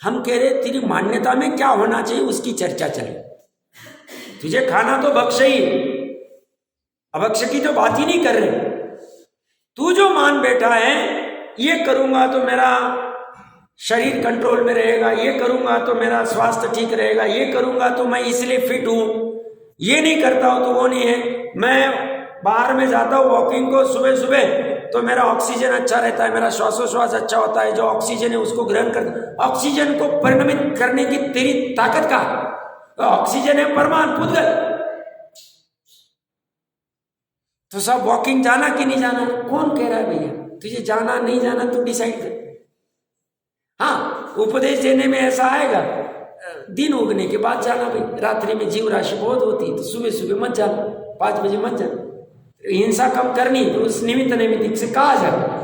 Speaker 1: हम कह रहे तेरी मान्यता में क्या होना चाहिए उसकी चर्चा चले। तुझे खाना तो भक्ष्य ही, अभक्ष्य की तो बात ही नहीं कर रहे। तू जो मान बैठा है ये करूंगा तो मेरा शरीर कंट्रोल में रहेगा, ये करूंगा तो मेरा स्वास्थ्य ठीक रहेगा, ये करूंगा तो मैं इसलिए फिट हूं, ये नहीं करता हूं तो वो नहीं है। मैं बाहर में जाता हूं वॉकिंग को सुबह सुबह तो मेरा ऑक्सीजन अच्छा रहता है, मेरा श्वासोश्वास अच्छा होता है, जो ऑक्सीजन है उसको ग्रहण कर। ऑक्सीजन को परिणमित करने की तेरी ताकत का, ऑक्सीजन है परमाणु पुद्गल। तो सब वॉकिंग जाना कि नहीं जाना, कौन कह रहा है भैया? तुझे जाना नहीं जाना तू डिसाइड कर। हाँ, उपदेश देने में ऐसा आएगा दिन उगने के बाद जाना भाई। रात्रि में जीव राशि बहुत होती है तो सुबह सुबह मत जाना, 5 बजे मत जाना। हिंसा कम करनी तो उस निमित्त नैमित्तिक से कहा जाए।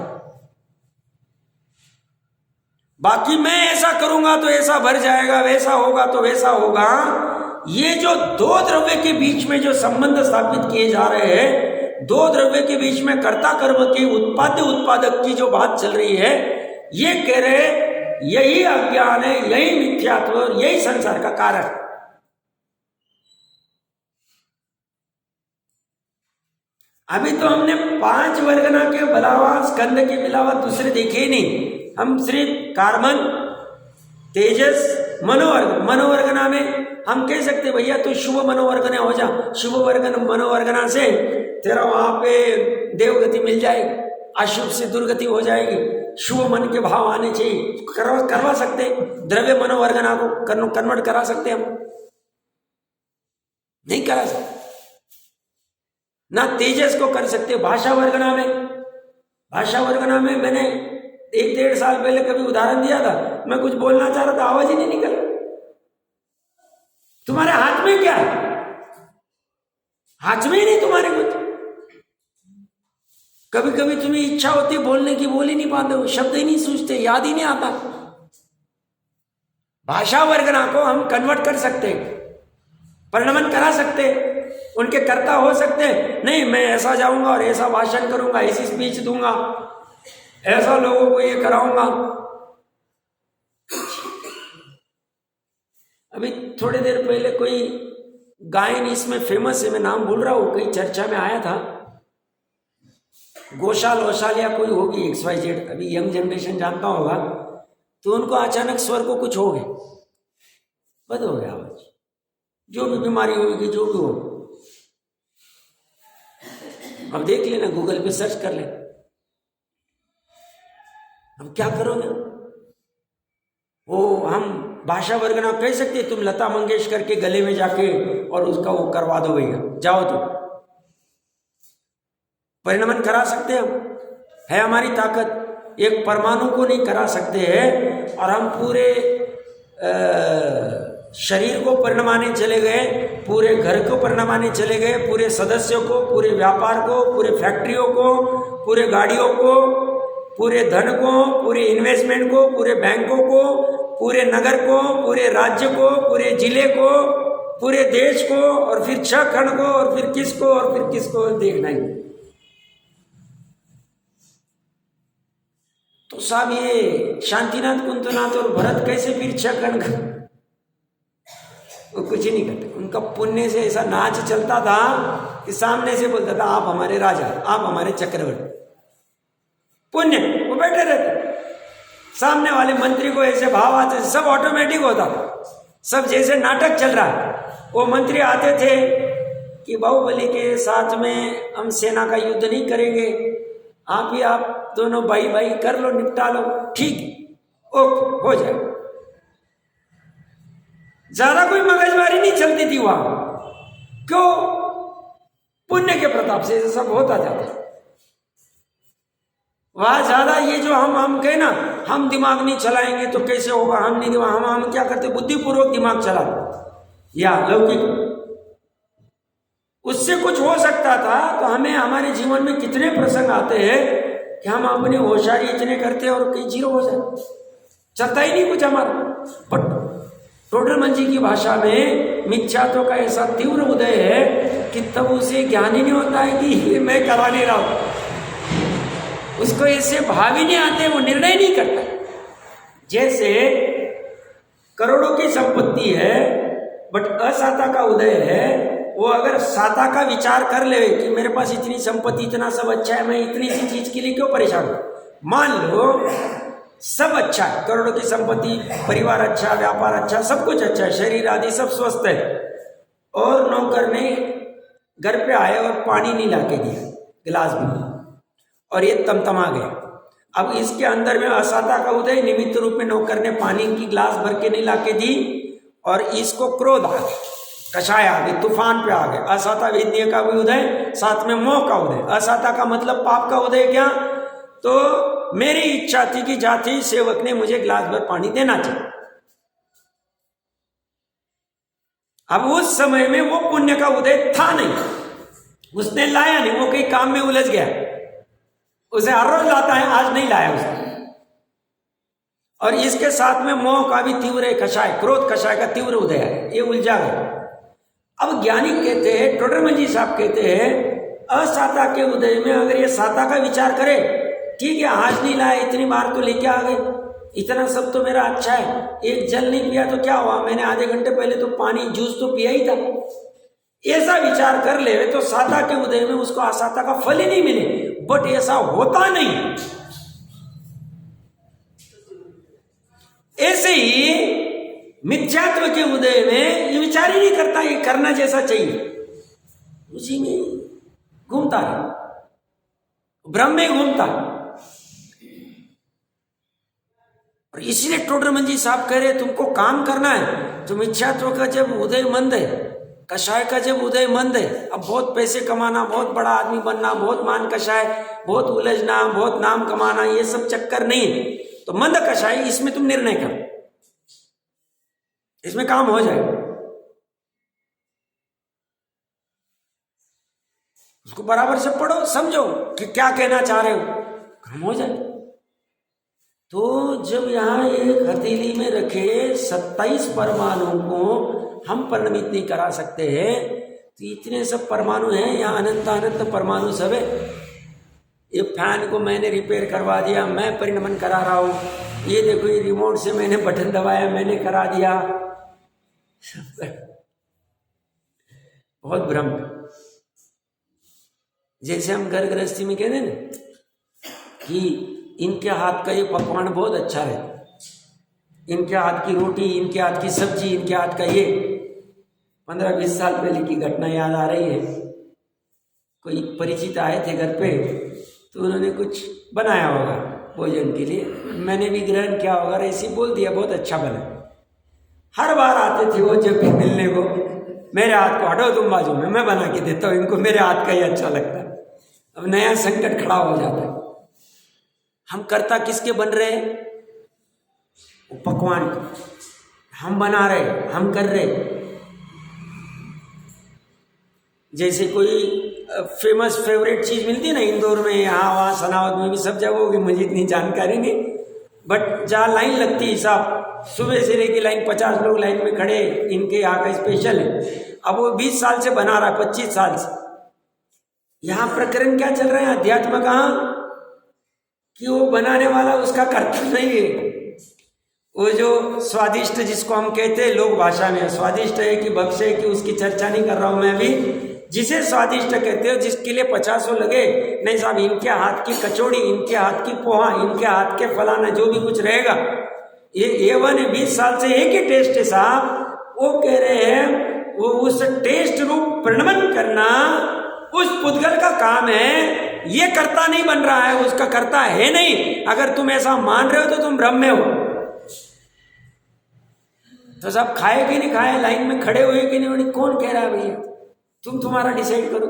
Speaker 1: बाकी मैं ऐसा करूंगा तो ऐसा भर जाएगा, वैसा होगा तो वैसा होगा, ये जो दो द्रव्य के बीच में जो संबंध स्थापित किए जा रहे हैं, दो द्रव्य के बीच में कर्ता कर्म की उत्पाद्य उत्पादक की जो बात चल रही है, ये कह रहे यही अज्ञान है, यही मिथ्यात्व और यही संसार का कारण। अभी तो हमने 5 वर्गना के अलावा, स्कंद के अलावा दूसरे देखे ही नहीं। हम सिर्फ कार्बन, तेजस, मनोवर्गना में हम कह सकते भैया तू शुभ मनोवर्गना हो जा, शुभ मनोवर्गना से तेरा वहां पे देवगति मिल जाएगी, अशुभ से दुर्गति हो जाएगी, शुभ मन के भाव आने चाहिए, करवा सकते। द्रव्य मनोवर्गना को कन्वर्ट करा सकते हम? नहीं करा सकते। ना तेजस को कर सकते। भाषा वर्गना में मैंने 1-1.5 साल पहले कभी उदाहरण दिया था, मैं कुछ बोलना चाह रहा था, आवाज ही नहीं निकल। तुम्हारे हाथ में क्या है? हाथ में ही नहीं तुम्हारे कुछ। कभी कभी तुम्हें इच्छा होती है बोलने की, बोल ही नहीं पाते हो, शब्द ही नहीं सूझते, याद ही नहीं आता। भाषा वर्गना को हम कन्वर्ट कर सकते, परिणमन करा सकते, उनके कर्ता हो सकते। नहीं, मैं ऐसा जाऊंगा और ऐसा भाषण करूंगा, ऐसी स्पीच दूंगा, ऐसा लोगों को ये कराऊंगा। अभी थोड़ी देर पहले कोई गायन इसमें फेमस है, मैं नाम भूल रहा हूं, कई चर्चा में आया था, घोषाल या कोई होगी XYZ, अभी यंग जनरेशन जानता होगा, तो उनको अचानक स्वर को कुछ हो गया, बंद हो गया आवाज, जो भी बीमारी होगी, जो भी हो। अब देख लेना, गूगल पे सर्च कर ले। अब क्या करोगे? वो हम भाषा वर्गना कह सकते, तुम लता मंगेशकर के गले में जाके और उसका वो करवा दो भैया, जाओ तुम। परिणमन करा सकते हम, है हमारी ताकत। एक परमाणु को नहीं करा सकते हैं और हम पूरे शरीर को परिणमाने चले गए, पूरे घर को परिणमाने चले गए, पूरे सदस्यों को, पूरे व्यापार को, पूरे फैक्ट्रियों को, पूरे गाड़ियों को, पूरे धन को, पूरे इन्वेस्टमेंट को, पूरे बैंकों को, पूरे नगर को, पूरे राज्य को, पूरे जिले को, पूरे देश को, और फिर 6 खंड को, और फिर किसको, और फिर किसको देखना ही। तो साहब ये शांतिनाथ, कुंतनाथ और भरत कैसे फिर 6 खंड का? वो कुछ ही नहीं करते। उनका पुण्य से ऐसा नाच चलता था कि सामने से बोलता था, आप हमारे राजा, आप हमारे चक्रवर्ती। पुण्य, वो बैठे रहते, सामने वाले मंत्री को ऐसे भाव आते, सब ऑटोमेटिक होता, सब जैसे नाटक चल रहा है। वो मंत्री आते थे कि बाहुबली के साथ में हम सेना का युद्ध नहीं करेंगे, आप दोनों भाई कर लो, निपटा लो, ठीक, ओके, हो जाए। ज्यादा कोई मगजमारी नहीं चलती थी वहां। क्यों? पुण्य के प्रताप से ऐसा सब होता जाता। वहां ज्यादा ये जो हम कहे ना, हम दिमाग नहीं चलाएंगे तो कैसे होगा, हम नहीं दिमाग, हम क्या करते, बुद्धिपूर्वक दिमाग चला या लौकिक, उससे कुछ हो सकता था। तो हमें हमारे जीवन में कितने प्रसंग आते हैं कि हम अपनी होशियारी इतने करते हैं और कहीं जीरो हो जाए, चलता ही नहीं कुछ हमारा। बट टोडरमल जी की भाषा में मिथ्यात्व का ऐसा तीव्र उदय है कि तब उसे ज्ञान ही नहीं होता है कि मैं करा नहीं रहा हूं, उसको ऐसे भाव ही नहीं आते, वो निर्णय नहीं करता। जैसे करोड़ों की संपत्ति है बट असाता का उदय है, वो अगर साता का विचार कर ले कि मेरे पास इतनी संपत्ति, इतना सब अच्छा है, मैं इतनी सी चीज के लिए क्यों परेशान हूं। मान लो सब अच्छा है, करोड़ों की संपत्ति, परिवार अच्छा, व्यापार अच्छा, सब कुछ अच्छा है, शरीर आदि सब स्वस्थ है, और नौकर ने घर पे आए और पानी नहीं लाके दिया, गिलास भी, और ये तमतमा गया। अब इसके अंदर में असाता का उदय, निमित्त रूप में नौकर ने पानी की गिलास भर के नहीं लाके दी, और इसको क्रोध आ गया, कषाय आ गए, तूफान पे आ गए। असाता वेदनीय का भी उदय, साथ में मोह का उदय। असाता का मतलब पाप का उदय। क्या? तो मेरी इच्छा थी कि जाति सेवक ने मुझे गिलास भर पानी देना चाहिए, अब उस समय में वो पुण्य का उदय था नहीं, उसने लाया नहीं, वो कहीं काम में उलझ गया, उसे हर रोज लाता है, आज नहीं लाया उसने। और इसके साथ में मोह का भी तीव्र कषाय, क्रोध कषाय का तीव्र उदय है, ये उलझा गया। अब ज्ञानी कहते हैं, टोडरमल साहब कहते हैं, असाता के उदय में अगर ये साता का विचार करे, ठीक है आज नहीं लाया, इतनी बार तो लेके आ गए, इतना सब तो मेरा अच्छा है, एक जल नहीं पिया तो क्या हुआ, मैंने आधे घंटे पहले तो पानी जूस तो पिया ही था, ऐसा विचार कर ले तो साता के उदय में उसको असाता का फल ही नहीं मिले। बट ऐसा होता नहीं। ऐसे ही मिथ्यात्व के उदय में ये विचार ही नहीं करता ये करना जैसा चाहिए, उसी में घूमता है, भ्रम में घूमता है। और इसलिए टोडरमल साहब कह रहे तुमको काम करना है तो मिथ्यात्व का जब उदय मंद है, कषाय का जब उदय मंद है, अब बहुत पैसे कमाना, बहुत बड़ा आदमी बनना, बहुत मान कषाय, बहुत उलझना, बहुत नाम कमाना, ये सब चक्कर नहीं है, तो मंद कषाय इसमें तुम निर्णय करो, इसमें काम हो जाए, उसको बराबर से पढ़ो, समझो कि क्या कहना चाह रहे हो, काम हो जाए। तो जब यहाँ एक हथेली में रखे 27 परमाणु को हम परिणमित नहीं करा सकते हैं, तो इतने सब परमाणु हैं, यहाँ अनंत अनंत परमाणु सब है। ये फैन को मैंने रिपेयर करवा दिया, मैं परिणमन करा रहा हूँ, ये देखो ये रिमोट से मैंने बटन दबाया, मैंने करा दिया, बहुत भ्रम। जैसे हम घर गृहस्थी में कहते हैं ना कि इनके हाथ का ये पकवान बहुत अच्छा है, इनके हाथ की रोटी, इनके हाथ की सब्जी, इनके हाथ का ये। 15-20 साल पहले की घटना याद आ रही है, कोई परिचित आए थे घर पे, तो उन्होंने कुछ बनाया होगा भोजन के लिए, मैंने भी ग्रहण किया होगा, ऐसे बोल दिया बहुत अच्छा बना। हर बार आते थे वो जब भी मिलने को, मेरे हाथ को हटो तुम बाजू में, मैं बना के देता हूँ, इनको मेरे हाथ का ही अच्छा लगता है। अब नया संकट खड़ा हो जाता है, हम कर्ता किसके बन रहे हैं, वो पकवान हम बना रहे, हम कर रहे। जैसे कोई फेमस फेवरेट चीज मिलती है ना इंदौर में, यहाँ वहाँ सनावद में भी सब जगह होगी, मुझे इतनी जानकारी नहीं, बट जहाँ लाइन लगती है साहब, सुबह से लेके लाइन 50 लोग लाइन में खड़े, इनके यहाँ का स्पेशल है। अब वो 20 साल से बना रहा है, 25 साल से। यहाँ प्रकरण क्या चल रहा है, अध्यात्म कहाँ, कि वो बनाने वाला उसका कर्ता नहीं है। वो जो स्वादिष्ट जिसको हम कहते हैं लोक भाषा में, स्वादिष्ट है कि भक्ष है कि उसकी चर्चा नहीं कर रहा हूं मैं अभी, जिसे स्वादिष्ट कहते हो, जिसके लिए 50 लगे, नहीं साहब इनके हाथ की कचौड़ी, इनके हाथ की पोहा, इनके हाथ के फलाना जो भी कुछ रहेगा, ये एवन है, 20 साल से एक ही टेस्ट है साहब। वो कह रहे हैं वो उस टेस्ट रूप परिणमन करना उस पुद्गल का काम है, ये कर्ता नहीं बन रहा है, उसका कर्ता है नहीं। अगर तुम ऐसा मान रहे हो तो तुम भ्रम में हो। तो सब खाए कि नहीं खाए, लाइन में खड़े हुए कि नहीं, कौन कह रहा है भैया, तुम तुम्हारा डिसाइड करो।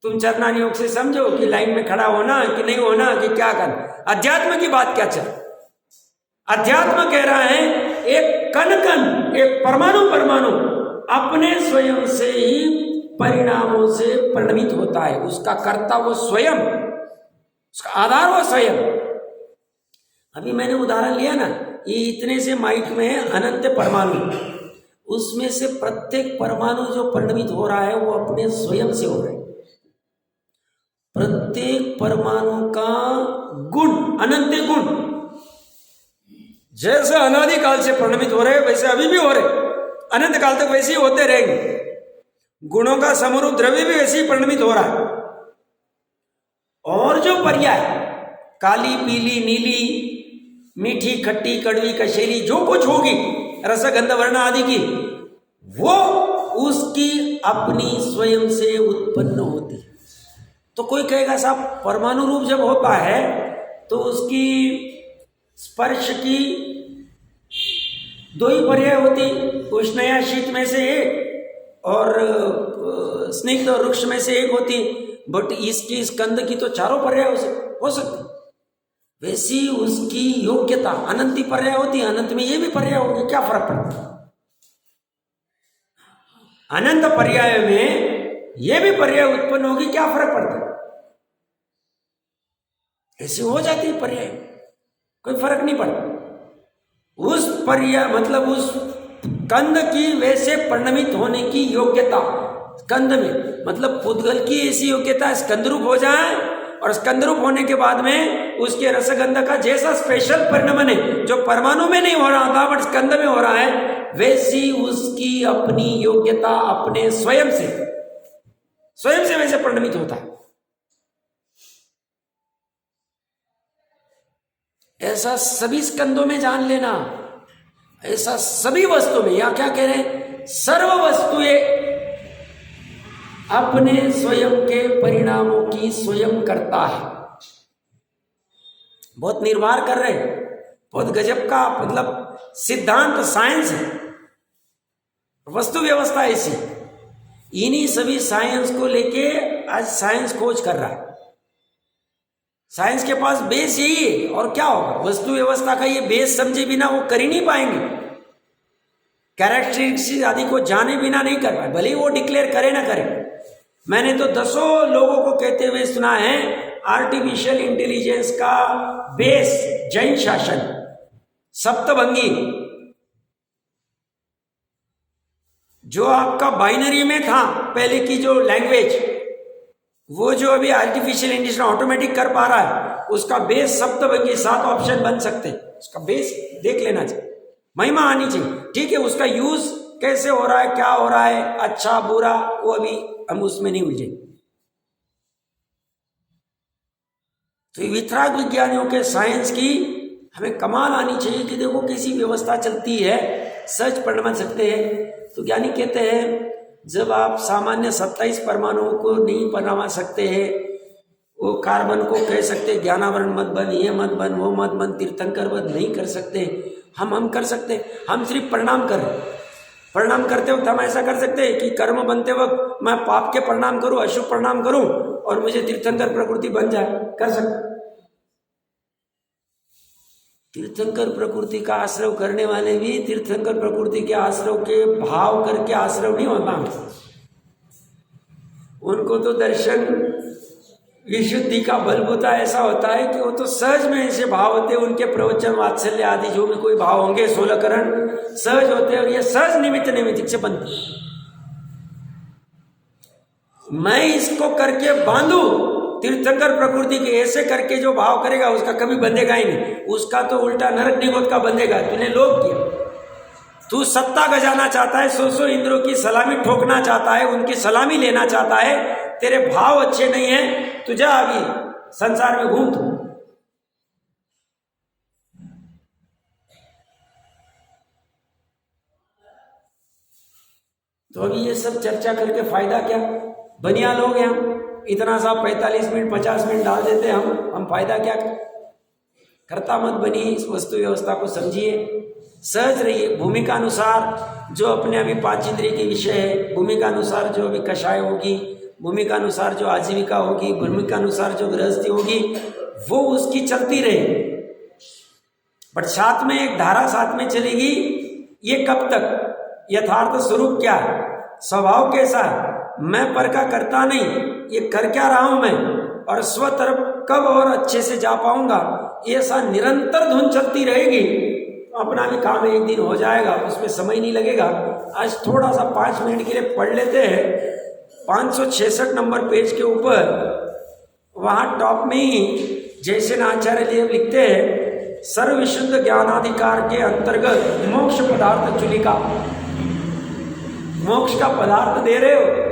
Speaker 1: तुम चरणानी योग से समझो कि लाइन में खड़ा होना कि नहीं होना, कि क्या करना। अध्यात्म की बात क्या चल, अध्यात्म कह रहा है एक कण कण, एक परमाणु परमाणु अपने स्वयं से ही परिणामों से परिणमित होता है, उसका कर्ता वो स्वयं, उसका आधार वो स्वयं। अभी मैंने उदाहरण लिया ना, ये इतने से माइट में है अनंत परमाणु, उसमें से प्रत्येक परमाणु जो परिणमित हो रहा है वो अपने स्वयं से हो रहा है। प्रत्येक परमाणु का गुण, अनंत गुण, जैसे अनादिकाल से परिणमित हो रहे वैसे अभी भी हो रहे, अनंत काल तक वैसे ही होते रहेंगे। गुणों का समरूप द्रव्य भी वैसे ही परिणमित हो रहा है। और जो पर्याय काली पीली नीली मीठी खट्टी कड़वी कशेली जो कुछ होगी रसगंध वर्ण आदि की, वो उसकी अपनी स्वयं से उत्पन्न होती है। तो कोई कहेगा साहब परमाणु रूप जब होता है तो उसकी स्पर्श की दो ही पर्याय होती, उष्ण या शीत में से एक, और स्निग्ध और रुक्ष में से एक होती। बट इसकी स्कंद की तो चारों पर्याय हो सकती। वैसी उसकी योग्यता अनंती पर्याय होती है, अनंत में ये भी पर्याय होगी, क्या फर्क पड़ता है। अनंत पर्याय में ये भी पर्याय उत्पन्न होगी, क्या फर्क पड़ता है? ऐसे हो जाती है पर्याय, कोई फर्क नहीं पड़ता। उस पर्याय मतलब उस स्कंद की वैसे परिणमित होने की योग्यता, स्कंद में मतलब पुद्गल की ऐसी योग्यता स्कंदरूप हो जाए, और स्कंदरूप होने के बाद में उसके रसगंध का जैसा स्पेशल परिणमन है जो परमाणु में नहीं हो रहा था बट स्कंद में हो रहा है, वैसी उसकी अपनी योग्यता अपने स्वयं से वैसे परिणमित होता है। ऐसा सभी स्कंदों में जान लेना, ऐसा सभी वस्तु में। या क्या कह रहे हैं? सर्व वस्तुएं अपने स्वयं के परिणामों की स्वयं करता है। बहुत निर्वार कर रहे हैं, बहुत गजब का मतलब सिद्धांत साइंस है, वस्तु व्यवस्था ऐसी। इन्हीं सभी साइंस को लेके आज साइंस खोज कर रहा है। साइंस के पास बेस यही है, और क्या होगा? वस्तु व्यवस्था का ये बेस समझे बिना वो कर ही नहीं पाएंगे, कैरेक्टरिस्टिक्स आदि को जाने बिना नहीं कर पाए, भले ही वो डिक्लेयर करे ना करे। मैंने तो दसों लोगों को कहते हुए सुना है आर्टिफिशियल इंटेलिजेंस का बेस जैन शासन, सप्तभंगी, जो आपका बाइनरी में था पहले की जो लैंग्वेज, वो जो अभी आर्टिफिशियल इंटेलिजेंस ऑटोमेटिक कर पा रहा है, उसका बेस सप्तभंगी, 7 ऑप्शन बन सकते हैं। उसका बेस देख लेना चाहिए, महिमा आनी चाहिए। ठीक है, उसका यूज कैसे हो रहा है, क्या हो रहा है, अच्छा बुरा, वो अभी हम उसमें नहीं उलझे। तो वितराग विज्ञानियों के साइंस की हमें कमाल आनी चाहिए कि देखो कैसी व्यवस्था चलती है, सच पढ़ सकते हैं। तो ज्ञानी कहते हैं जब आप सामान्य 27 परमाणुओं को नहीं बना सकते हैं, वो कार्बन को कह सकते ज्ञानावरण मत बन, ये मत बन, वो मत बन, तीर्थंकर मत नहीं कर सकते, हम कर सकते। हम सिर्फ परिणाम कर रहे हैं। परिणाम करते वक्त हम ऐसा कर सकते हैं कि कर्म बनते वक्त मैं पाप के परिणाम करूं, अशुभ परिणाम करूं और मुझे तीर्थंकर प्रकृति बन जाए, कर सकते। तीर्थंकर प्रकृति का आश्रय करने वाले भी तीर्थंकर प्रकृति के आश्रय के भाव करके आश्रय नहीं होता, उनको तो दर्शन विशुद्धि का बलबूता ऐसा होता है कि वो तो सहज में ऐसे भाव होते हैं, उनके प्रवचन वात्सल्य आदि जो भी कोई भाव होंगे 16 करण सहज होते हैं, और ये सहज निमित्त से बनते। मैं इसको करके बांधू तीर्थंकर प्रकृति के, ऐसे करके जो भाव करेगा उसका कभी बंधेगा ही नहीं, उसका तो उल्टा नरक निगोद का बंधेगा। तूने लोभ किया, तू सत्ता गजाना चाहता है, 100 इंद्रों की सलामी ठोकना चाहता है, उनकी सलामी लेना चाहता है, तेरे भाव अच्छे नहीं है, तू जा अभी संसार में घूम। तो अभी ये सब चर्चा करके फायदा क्या? बनिया लोग हैं हम, इतना सा 45 मिनट 50 मिनट डाल देते हैं हम फायदा क्या? कर्ता मत बनिए, इस वस्तु व्यवस्था को समझिए, सहज रहिए। भूमिका अनुसार जो अपने अभी 5 इंद्रिय के विषय है, भूमिका अनुसार जो अभी कषाय होगी, भूमिका अनुसार जो आजीविका होगी, भूमिका अनुसार जो गृहस्थी होगी, वो उसकी चलती रहे, बट साथ में एक धारा साथ में चलेगी। ये कब तक? यथार्थ स्वरूप क्या है, स्वभाव कैसा है, मैं पर का करता नहीं, ये कर क्या रहा हूं मैं, और स्व तरफ कब और अच्छे से जा पाऊंगा, ऐसा निरंतर धुन चलती रहेगी। अपना भी काम एक दिन हो जाएगा, उसमें समय नहीं लगेगा। आज थोड़ा सा 5 मिनट के लिए पढ़ लेते हैं 566 नंबर पेज के ऊपर, वहां टॉप में ही जयसेन आचार्य देव लिखते हैं, सर्वविशुद्ध ज्ञानाधिकार के अंतर्गत मोक्ष पदार्थ चुलिका। मोक्ष का पदार्थ दे रहे हो,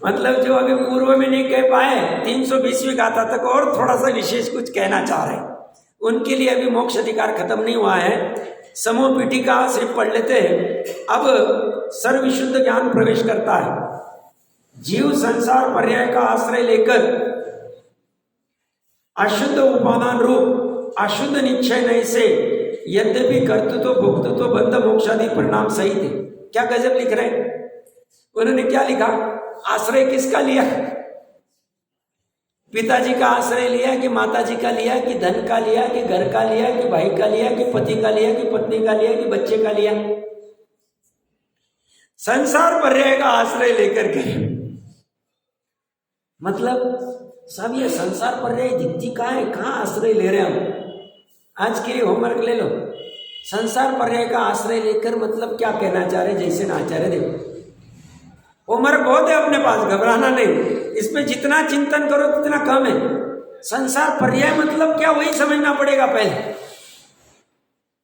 Speaker 1: मतलब जो अभी पूर्व में नहीं कह पाए 320वीं गाथा तक और थोड़ा सा विशेष कुछ कहना चाह रहे हैं, उनके लिए अभी मोक्ष अधिकार खत्म नहीं हुआ है। समूह पीठिका सिर्फ पढ़ लेते हैं। अब सर्वविशुद्ध ज्ञान प्रवेश करता है, जीव संसार पर्याय का आश्रय लेकर अशुद्ध उपादान रूप अशुद्ध निश्चय से यद्यपि कर्तृत्व भोक्तृत्व बंध मोक्षादि परिणाम सहित है। क्या गजब लिख रहे हैं उन्होंने, क्या लिखा? आश्रय किसका लिया? पिताजी का आश्रय लिया कि माताजी का लिया कि धन का लिया कि घर का लिया कि भाई का लिया कि पति का लिया कि पत्नी का लिया कि बच्चे का लिया? संसार पर्याय का आश्रय लेकर के, मतलब सब ये संसार पर्याय दिखती कहाँ है, कहाँ आश्रय ले रहे हम। आज के लिए होमवर्क ले लो, संसार पर्याय का आश्रय लेकर मतलब क्या कहना चाह रहे, जैसे ना चाह रहे। देखो होमवर्क बहुत है अपने पास, घबराना नहीं, इसमें जितना चिंतन करो उतना कम है। संसार पर्याय मतलब क्या, वही समझना पड़ेगा पहले।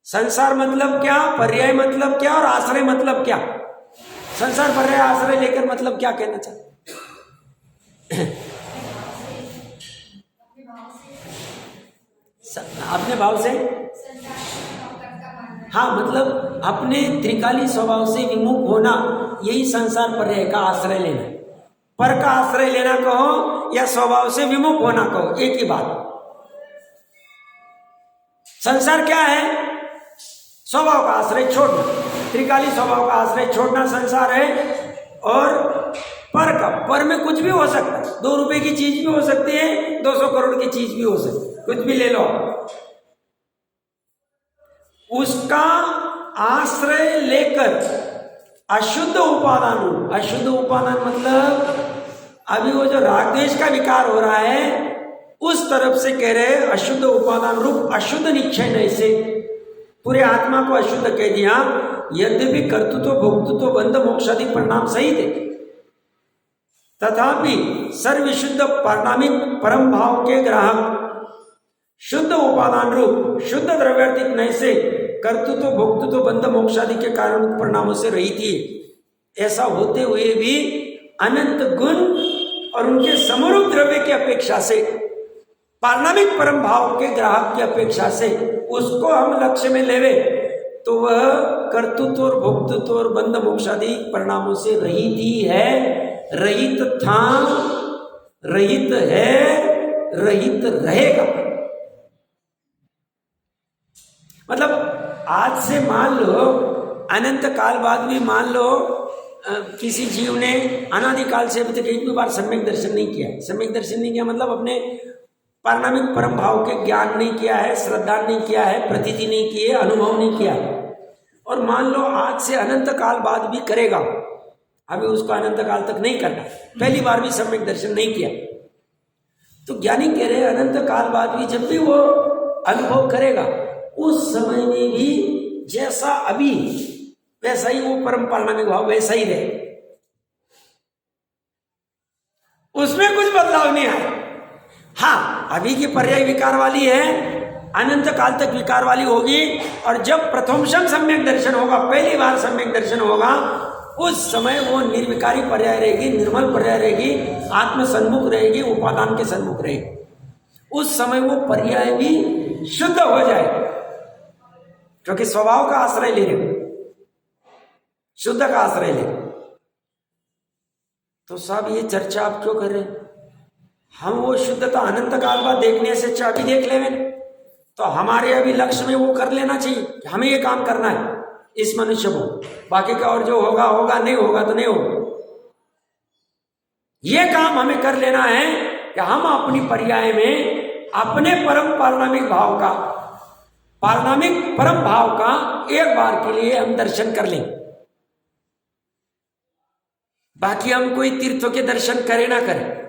Speaker 1: संसार मतलब क्या, पर्याय मतलब क्या, और आश्रय मतलब क्या। संसार पर्याय आश्रय लेकर मतलब क्या कहना चाहते, अपने भाव से, हाँ मतलब अपने त्रिकाली स्वभाव से विमुख होना, यही संसार पर्याय का आश्रय लेना। पर का आश्रय लेना कहो या स्वभाव से विमुख होना कहो, एक ही बात। संसार क्या है, स्वभाव का आश्रय छोड़ना, त्रिकाली स्वभाव का आश्रय छोड़ना संसार है। और पर का, पर में कुछ भी हो सकता है, 2 रुपए की चीज भी हो सकती है, 200 करोड़ की चीज भी हो सकती है, कुछ भी ले लो। उसका आश्रय लेकर अशुद्ध उपादान, अशुद्ध उपादान मतलब अभी वो जो राग द्वेष का विकार हो रहा है उस तरफ से कह रहे हैं अशुद्ध उपादान रूप अशुद्ध निक्षय ऐसे पूरे आत्मा को अशुद्ध कह दिया। यद्यपि कर्तृत्व भोक्तृत्व बंध मोक्षादि परिणाम सही थे, तथापि सर्वशुद्ध परिणामिक परम भाव के ग्राहक शुद्ध उपादान रूप शुद्ध द्रव्यार्थिक नय से कर्तृत्व भोक्तृत्व बंध मोक्षादि के कारण परिणामों से रही थी। ऐसा होते हुए भी अनंत गुण और उनके समरूप द्रव्य की अपेक्षा से, पारणामिक परम भाव के ग्राहक की अपेक्षा से उसको हम लक्ष्य में लेवे तो वह कर्तृत्व और भोक्तृत्व और बंध मोक्षादि परिणामों से रहित ही है, रहित था, रहित है, रहित रहेगा। मतलब आज से मान लो अनंत काल बाद भी मान लो किसी जीव ने अनादिकाल से अभी तक एक भी बार सम्यक दर्शन नहीं किया। सम्यक दर्शन नहीं किया मतलब अपने पारणामिक परम भाव के ज्ञान नहीं किया है, श्रद्धा नहीं किया है, प्रतीति नहीं की है, अनुभव नहीं किया है। और मान लो आज से अनंत काल बाद भी करेगा, अभी उसको अनंत काल तक नहीं करना, पहली बार भी सम्यक दर्शन नहीं किया, तो ज्ञानी कह रहे अनंत काल बाद भी जब भी वो अनुभव करेगा उस समय में भी जैसा अभी वैसा ही वो परम पारणामिक भाव वैसा ही रहे, उसमें कुछ बदलाव नहीं आया। हाँ अभी की पर्याय विकार वाली है, अनंत काल तक विकार वाली होगी। और जब प्रथमशम सम्यक दर्शन होगा, पहली बार सम्यक दर्शन होगा, उस समय वो निर्विकारी पर्याय रहेगी, निर्मल पर्याय रहेगी, आत्म सन्मुख रहेगी, उपादान के सन्मुख रहेगी। उस समय वो पर्याय भी शुद्ध हो जाए क्योंकि स्वभाव का आश्रय ले रहे, शुद्ध का आश्रय ले। तो साहब ये चर्चा आप क्यों कर रहे हैं? हम वो शुद्धता अनंत काल बाद देखने से अच्छा अभी देख लेंगे, तो हमारे अभी लक्ष्य में वो कर लेना चाहिए कि हमें ये काम करना है इस मनुष्य को, बाकी का और जो होगा होगा, नहीं होगा तो नहीं होगा। ये काम हमें कर लेना है कि हम अपनी पर्याय में अपने परम पारणामिक भाव का, पारणामिक परम भाव का एक बार के लिए हम दर्शन कर लें। बाकी हम कोई तीर्थों के दर्शन करें ना करें।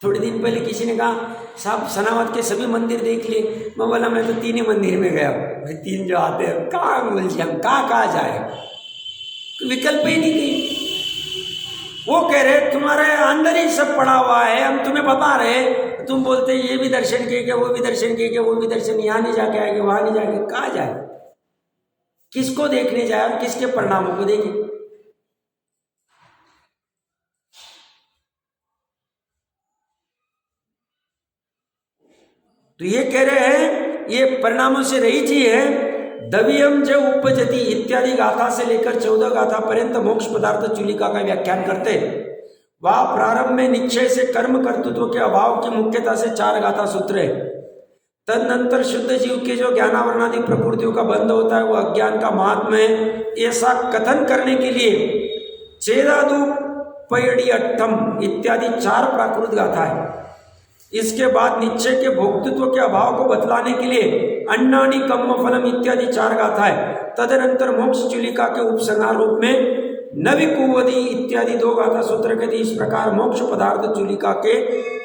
Speaker 1: थोड़े दिन पहले किसी ने कहा साहब सनावद के सभी मंदिर देख लिए। मैं बोला मैं तो 3 ही मंदिर में गया हूँ, 3 जो आते हैं कहाँ बोलते हम कहाँ जाए, विकल्प ही नहीं थी। वो कह रहे तुम्हारे अंदर ही सब पड़ा हुआ है, हम तुम्हें बता रहे, तुम बोलते ये भी दर्शन किए क्या, वो भी दर्शन किए क्या, वो भी दर्शन, यहाँ नहीं जाके आएंगे, वहां नहीं जाएंगे, कहाँ जाए, किसको देखने जाए और किसके परिणामों को देखें। तो ये कह रहे हैं ये परिणामों से रहित ही है। दवियम जो उपजति इत्यादि गाथा से लेकर 14 गाथा पर्यंत मोक्ष पदार्थ चूलिका का व्याख्यान करते हैं। वह प्रारंभ में निश्चय से कर्म कर्तृत्व के अभाव की मुख्यता से 4 गाथा सूत्र है। तदनंतर शुद्ध जीव के जो ज्ञानावरणादि प्रकृतियों का बंध होता है वो अज्ञान का महात्मा है, ऐसा कथन करने के लिए चेदादु पयड़ी अट्ठम इत्यादि 4 प्राकृत गाथा है। इसके बाद निश्चय के भोक्तृत्व के अभाव को बतलाने के लिए अन्नानि कम्म फलम इत्यादि 4 गाथाएं, तदनंतर मोक्ष चूलिका के उपसंहार रूप में नविकुवदी इत्यादि 2 गाथा सूत्र कहते इस प्रकार मोक्ष पदार्थ चूलिका के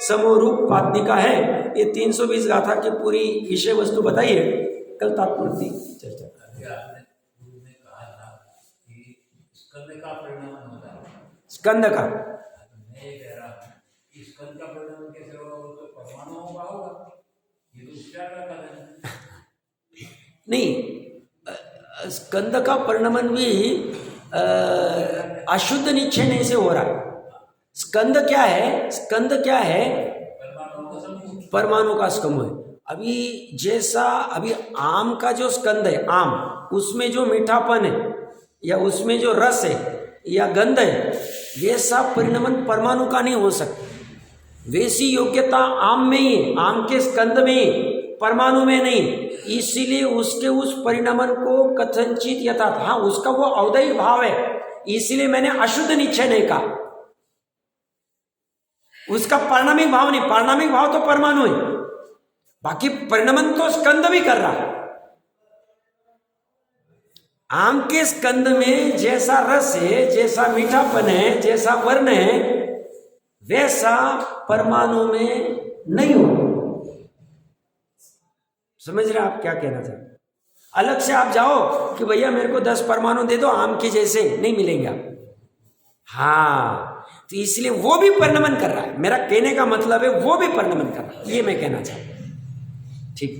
Speaker 1: समरूप पादनिका है। ये 320 गाथा की पूरी विषय वस्तु बताइए, कल तात्पर्य चर्चा स्कंद का नहीं, स्कंद का परिणमन भी अशुद्ध निश्चय से हो रहा है। स्कंद क्या है? स्कंद क्या है? परमाणु का समूह है। अभी जैसा अभी आम का जो स्कंद है, आम उसमें जो मीठापन है या उसमें जो रस है या गंध है, वैसा परिणमन परमाणु का नहीं हो सकता। वैसी योग्यता आम में ही, आम के स्कंद में ही, परमाणु में नहीं। इसीलिए उसके उस परिणमन को कथनचित यथार्थ, हाँ उसका वो औदैहिक भाव है, इसीलिए मैंने अशुद्ध निश्चय नहीं कहा। उसका परिणामिक भाव नहीं, परिणामिक भाव तो परमाणु है, बाकी परिणमन तो स्कंद भी कर रहा है। आम के स्कंद में जैसा रस है, जैसा मीठापन है, जैसा वर्ण है, वैसा परमाणु में नहीं हो। समझ रहे आप क्या कहना चाहते? अलग से आप जाओ कि भैया मेरे को 10 परमाणु दे दो आम के जैसे, नहीं मिलेंगे आप। हाँ, तो इसलिए वो भी परिणमन कर रहा है। मेरा कहने का मतलब है वो भी परिणमन कर रहा है, ये मैं कहना चाहता हूं। ठीक।